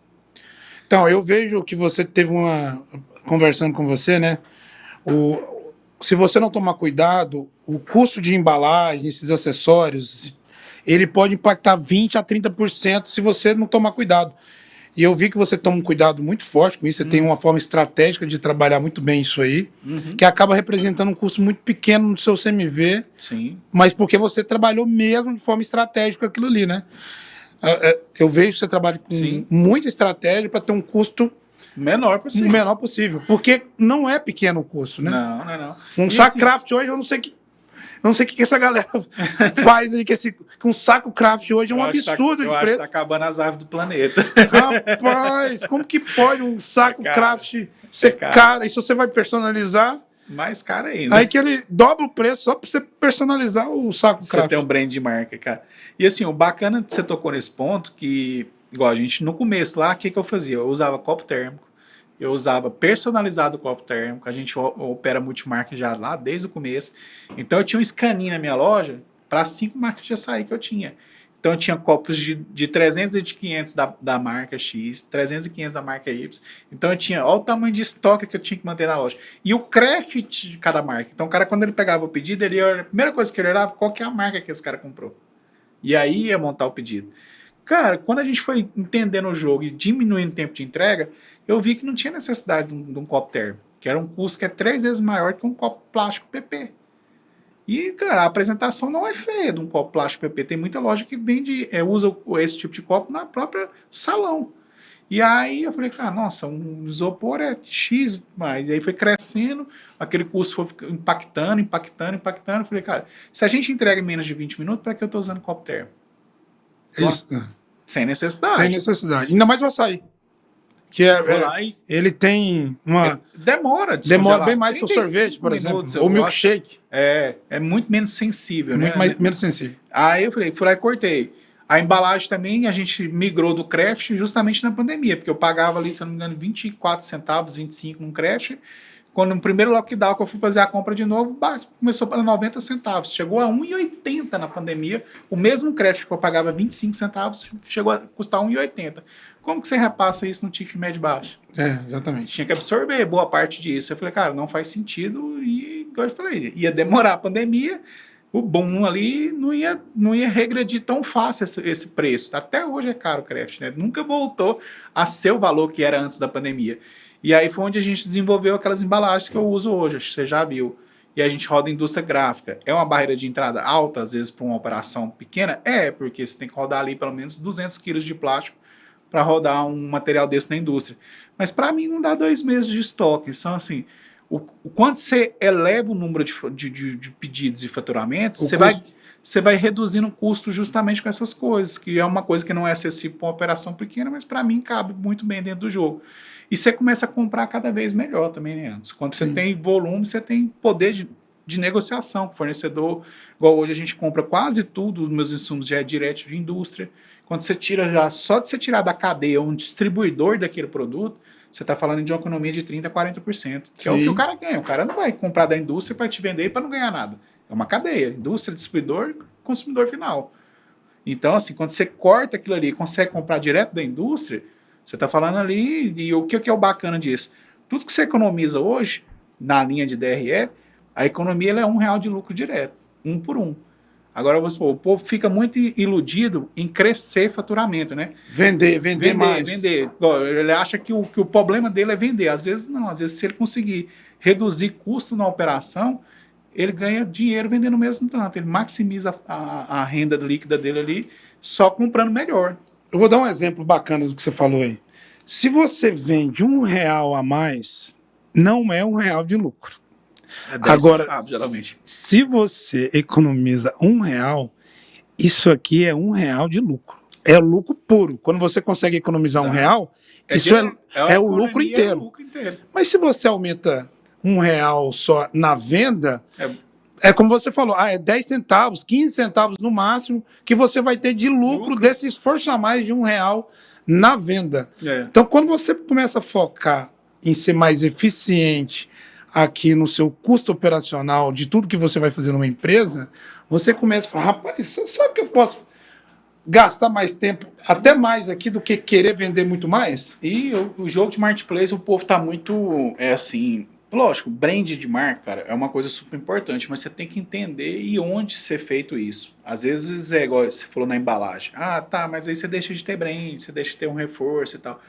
Então, eu vejo que você teve conversando com você, né? se você não tomar cuidado, o custo de embalagem, esses acessórios, ele pode impactar 20 a 30% se você não tomar cuidado. E eu vi que você toma um cuidado muito forte com isso, você tem uma forma estratégica de trabalhar muito bem isso aí, que acaba representando um custo muito pequeno no seu CMV, Sim. mas porque você trabalhou mesmo de forma estratégica aquilo ali, né? Eu vejo que você trabalha com muita estratégia para ter um custo menor possível. O menor possível. Porque não é pequeno o custo, né? Não, não é não. Um saco craft hoje, eu não sei o que essa galera faz aí, que um saco craft hoje é um absurdo de preço. Eu acho que tá acabando as árvores do planeta. Rapaz, como que pode um saco craft ser caro? E se você vai personalizar... Mais caro ainda. Aí que ele dobra o preço só para você personalizar o saco craft. Você tem um brand de marca, cara. E assim, o bacana que você tocou nesse ponto, que, igual a gente, no começo lá, o que eu fazia? Eu usava copo térmico, eu usava personalizado copo térmico, a gente opera multimarca já lá desde o começo. Então eu tinha um scaninho na minha loja para 5 marcas de açaí que eu tinha. Então eu tinha copos de 300 e de 500 da marca X, 300 e 500 da marca Y. Então eu tinha, olha o tamanho de estoque que eu tinha que manter na loja. E o craft de cada marca. Então o cara, quando ele pegava o pedido, a primeira coisa que ele olhava, qual que é a marca que esse cara comprou. E aí ia montar o pedido. Cara, quando a gente foi entendendo o jogo e diminuindo o tempo de entrega, eu vi que não tinha necessidade de um copo térmico, que era um custo que é 3 vezes maior que um copo plástico PP. E, cara, a apresentação não é feia de um copo plástico PP. Tem muita loja que vende, usa esse tipo de copo na própria salão. E aí eu falei, cara, nossa, um isopor é X, mas aí foi crescendo, aquele custo foi impactando. Eu falei, cara, se a gente entrega em menos de 20 minutos, para que eu estou usando copo térmico? Isso. Sem necessidade. Sem necessidade. Ainda mais o açaí. Que ele tem uma... Demora bem mais que o sorvete, por exemplo. Ou milkshake. É muito menos sensível, né? Muito menos sensível. Aí eu falei, fui lá e cortei. A embalagem também, a gente migrou do craft justamente na pandemia, porque eu pagava ali, se eu não me engano, 24 centavos, 25 num craft. Quando no primeiro lockdown que eu fui fazer a compra de novo, começou para 90 centavos. Chegou a 1,80 na pandemia. O mesmo craft que eu pagava 25 centavos chegou a custar 1,80. Como que você repassa isso no ticket médio baixo? Exatamente. Tinha que absorver boa parte disso. Eu falei, cara, não faz sentido. E, igual eu falei, ia demorar a pandemia. O boom ali não ia regredir tão fácil esse preço. Até hoje é caro o craft, né? Nunca voltou a ser o valor que era antes da pandemia. E aí foi onde a gente desenvolveu aquelas embalagens que eu uso hoje, acho que você já viu. E a gente roda indústria gráfica. É uma barreira de entrada alta, às vezes, para uma operação pequena? Porque você tem que rodar ali pelo menos 200 quilos de plástico para rodar um material desse na indústria. Mas para mim não dá 2 meses de estoque. Então, assim, o quanto você eleva o número de pedidos e faturamentos, você vai reduzindo o custo justamente com essas coisas, que é uma coisa que não é acessível para uma operação pequena, mas para mim cabe muito bem dentro do jogo. E você começa a comprar cada vez melhor também, né, antes. Quando você tem volume, você tem poder de negociação com o fornecedor. Igual hoje a gente compra quase tudo, os meus insumos já é direto de indústria. Quando você tira só de você tirar da cadeia um distribuidor daquele produto, você está falando de uma economia de 30% a 40%, que é o que o cara ganha. O cara não vai comprar da indústria para te vender para não ganhar nada. É uma cadeia, indústria, distribuidor, consumidor final. Então, assim, quando você corta aquilo ali e consegue comprar direto da indústria, você está falando ali, e o que é o bacana disso? Tudo que você economiza hoje, na linha de DRE, a economia ela é R$1 de lucro direto, 1 por 1. Agora, o povo fica muito iludido em crescer faturamento, né? Vender mais. Vender. Ele acha que o problema dele é vender. Às vezes não. Às vezes, se ele conseguir reduzir custo na operação, ele ganha dinheiro vendendo o mesmo tanto. Ele maximiza a renda líquida dele ali só comprando melhor. Eu vou dar um exemplo bacana do que você falou aí. Se você vende R$1 a mais, não é R$1 de lucro. Agora, centavos, geralmente. Se você economiza R$1, isso aqui é R$1 de lucro. É lucro puro. Quando você consegue economizar R$1, isso é o lucro inteiro. Mas se você aumenta R$1 só na venda, é como você falou, é 10 centavos, 15 centavos no máximo que você vai ter de lucro desse esforço a mais de R$1 na venda. Então, quando você começa a focar em ser mais eficiente aqui no seu custo operacional de tudo que você vai fazer numa empresa, você começa a falar, rapaz, você sabe que eu posso gastar mais tempo, até mais aqui, do que querer vender muito mais? E o jogo de marketplace, o povo está muito, assim, Lógico, brand de marca, cara, é uma coisa super importante, mas você tem que entender e onde ser feito isso. Às vezes é igual você falou na embalagem. Ah, tá, mas aí você deixa de ter brand, você deixa de ter um reforço e tal.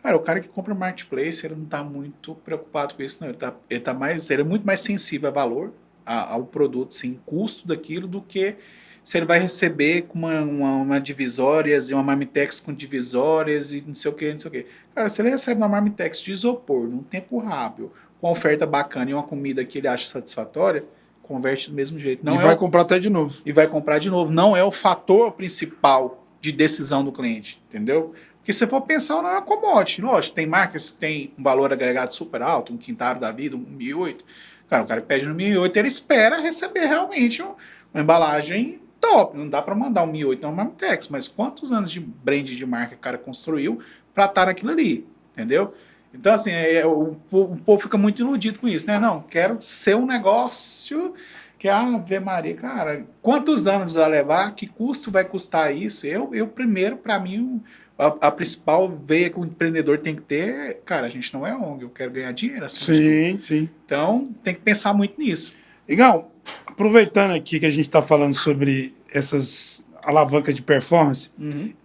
Cara, o cara que compra marketplace, ele não tá muito preocupado com isso, não. Ele é muito mais sensível a valor, ao produto, sim, custo daquilo, do que se ele vai receber com uma divisórias e uma Marmitex com divisórias e não sei o que, não sei o que. Cara, se ele recebe uma Marmitex de isopor, num tempo rápido, com uma oferta bacana e uma comida que ele acha satisfatória, converte do mesmo jeito. Não E vai comprar até de novo. e vai comprar de novo. Não é o fator principal de decisão do cliente, entendeu? Porque se você for pensar, não é uma commodity. Lógico, tem marcas que têm um valor agregado super alto, um Quintaro da vida, um 1008. Cara, o cara que pede no 1008, ele espera receber realmente uma embalagem top. Não dá para mandar um 1008 não Marmitex, mas quantos anos de brand de marca o cara construiu para estar naquilo ali, entendeu? Então, assim, o povo fica muito iludido com isso, né? Não, quero ser um negócio que, Ave Maria, cara, quantos anos vai levar? Que custo vai custar isso? Eu primeiro, para mim, a principal veia que o empreendedor tem que ter, cara, a gente não é ONG, eu quero ganhar dinheiro. Sim, sim. Então, tem que pensar muito nisso. Igão, aproveitando aqui que a gente está falando sobre essas alavancas de performance,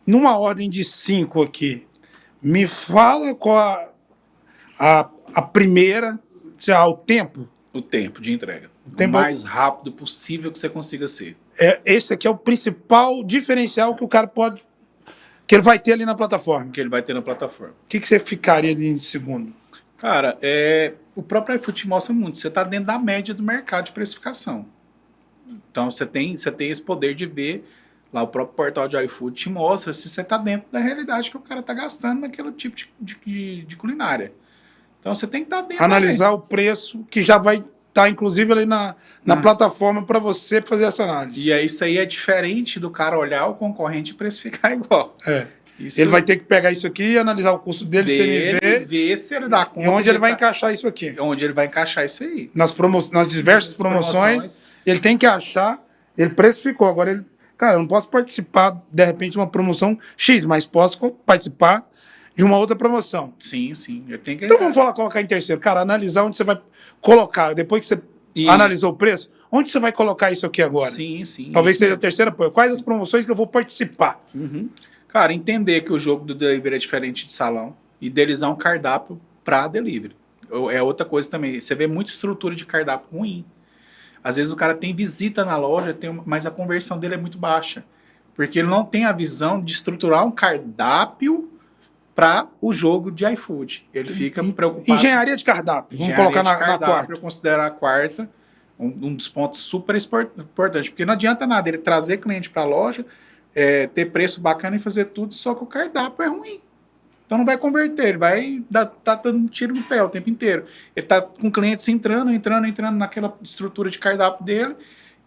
numa ordem de 5 aqui, me fala qual a primeira, o tempo. O tempo de entrega. Tempo- O mais rápido possível que você consiga ser. Esse aqui é o principal diferencial que o cara pode, que ele vai ter ali na plataforma. Que ele vai ter na plataforma. O que você ficaria ali em segundo? Cara, o próprio iFood te mostra muito. Você está dentro da média do mercado de precificação. Então, você tem esse poder de ver, lá o próprio portal de iFood te mostra se você está dentro da realidade que o cara está gastando naquele tipo de culinária. Então, você tem que estar dentro Analisar o preço, que já vai estar, inclusive, ali na plataforma para você fazer essa análise. E isso aí é diferente do cara olhar o concorrente e precificar igual. Ele vai ter que pegar isso aqui e analisar o custo dele, CMV, ver se ele dá conta. e onde ele vai encaixar isso aqui. Onde ele vai encaixar isso aí. Nas diversas promoções, ele tem que achar, ele precificou. Agora, cara, eu não posso participar, de repente, de uma promoção X, mas posso participar de uma outra promoção. Sim, sim. Então vamos colocar em terceiro. Cara, analisar onde você vai colocar, depois que você analisou o preço, onde você vai colocar isso aqui agora? Sim, sim. Talvez seja a terceira apoio. Quais as promoções que eu vou participar? Cara, entender que o jogo do delivery é diferente de salão, idealizar um cardápio para delivery. É outra coisa também. Você vê muita estrutura de cardápio ruim. Às vezes o cara tem visita na loja, mas a conversão dele é muito baixa. Porque ele não tem a visão de estruturar um cardápio para o jogo de iFood. Ele fica preocupado. Engenharia de cardápio. Vamos colocar na quarta. Eu considero a quarta um dos pontos super importantes. Porque não adianta nada ele trazer cliente para a loja, ter preço bacana e fazer tudo, só que o cardápio é ruim. Então não vai converter, ele vai tá dando um tiro no pé o tempo inteiro. Ele tá com clientes entrando naquela estrutura de cardápio dele,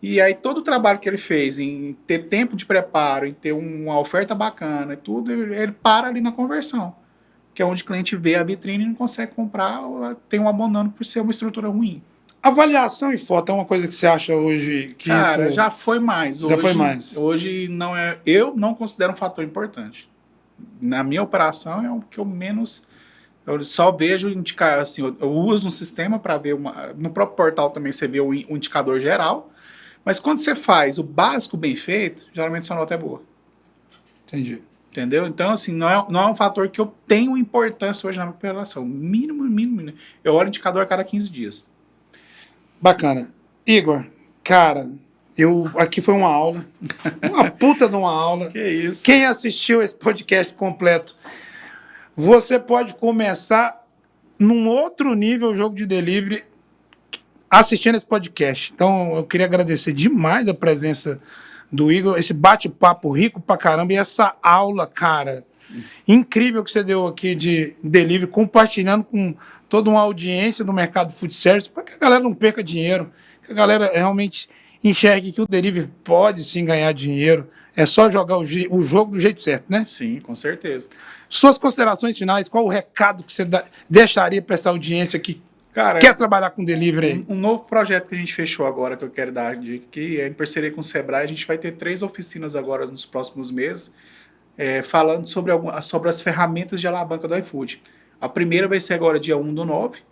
e aí todo o trabalho que ele fez em ter tempo de preparo, em ter uma oferta bacana e tudo, ele para ali na conversão, que é onde o cliente vê a vitrine e não consegue comprar, ou tem um abandono por ser uma estrutura ruim. Avaliação em foto é uma coisa que você acha hoje que Cara, isso... já foi mais. Já foi mais. Hoje não é... Eu não considero um fator importante. Na minha operação é o que eu menos... Eu só vejo indicar, assim, eu uso um sistema para ver no próprio portal também você vê o indicador geral, mas quando você faz o básico bem feito, geralmente sua nota é boa. Entendi. Entendeu? Então, assim, não é um fator que eu tenho importância hoje na minha operação. Mínimo. Eu olho o indicador a cada 15 dias. Bacana. Igor, cara, aqui foi uma aula. Uma puta de uma aula. Que isso. Quem assistiu esse podcast completo, você pode começar num outro nível o jogo de delivery assistindo esse podcast. Então, eu queria agradecer demais a presença do Igor, esse bate-papo rico pra caramba e essa aula, cara, incrível que você deu aqui de delivery, compartilhando com toda uma audiência do mercado food service, para que a galera não perca dinheiro, que a galera realmente enxergue que o delivery pode sim ganhar dinheiro, é só jogar o jogo do jeito certo, né? Sim, com certeza. Suas considerações finais, qual o recado que você deixaria para essa audiência que quer trabalhar com delivery aí? Um novo projeto que a gente fechou agora, que eu quero dar dica aqui, é em parceria com o Sebrae. A gente vai ter 3 oficinas agora nos próximos meses, falando sobre as ferramentas de alavanca do iFood. A primeira vai ser agora dia 1/9,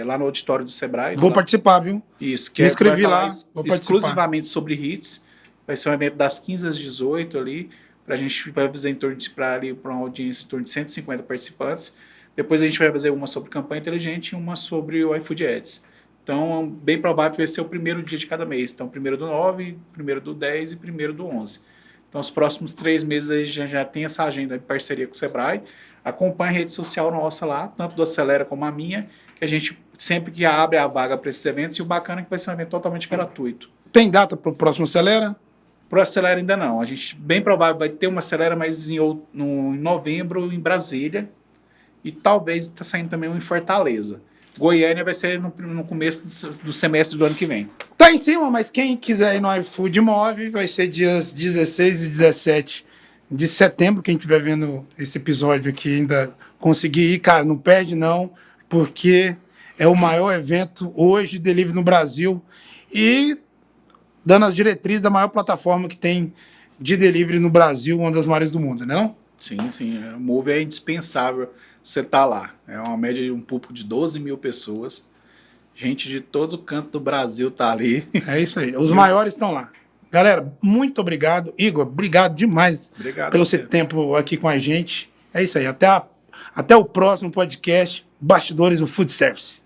lá no auditório do Sebrae. Vou lá. participar, viu? Isso, Me inscrevi lá, vou participar. exclusivamente sobre hits. Vai ser um evento das 15 às 18 ali. A gente vai fazer em torno para uma audiência em torno de 150 participantes. Depois a gente vai fazer uma sobre campanha inteligente e uma sobre o iFood Ads. Então, bem provável que vai ser o primeiro dia de cada mês. Então, primeiro do 9, primeiro do 10 e primeiro do 11. Então, os próximos 3 meses a gente já tem essa agenda em parceria com o Sebrae. Acompanhe a rede social nossa lá, tanto do Acelera como a minha, que a gente sempre que abre a vaga para esses eventos. E o bacana é que vai ser um evento totalmente gratuito. Tem data para o próximo Acelera? Para o Acelera ainda não. A gente, bem provável, vai ter uma Acelera, mas em novembro em Brasília. E talvez está saindo também um em Fortaleza. Goiânia vai ser no começo do semestre do ano que vem. Tá em cima, mas quem quiser ir no iFood Move vai ser dias 16 e 17 de setembro. Quem estiver vendo esse episódio aqui ainda conseguir ir, cara, não perde não, porque é o maior evento hoje de delivery no Brasil e dando as diretrizes da maior plataforma que tem de delivery no Brasil, uma das maiores do mundo, não? Sim, sim. O Move é indispensável você estar lá. É uma média de um público de 12 mil pessoas. Gente de todo canto do Brasil tá ali. É isso aí. Os maiores estão lá. Galera, muito obrigado. Igor, obrigado demais pelo seu tempo aqui com a gente. É isso aí. Até o próximo podcast, Bastidores do Food Service.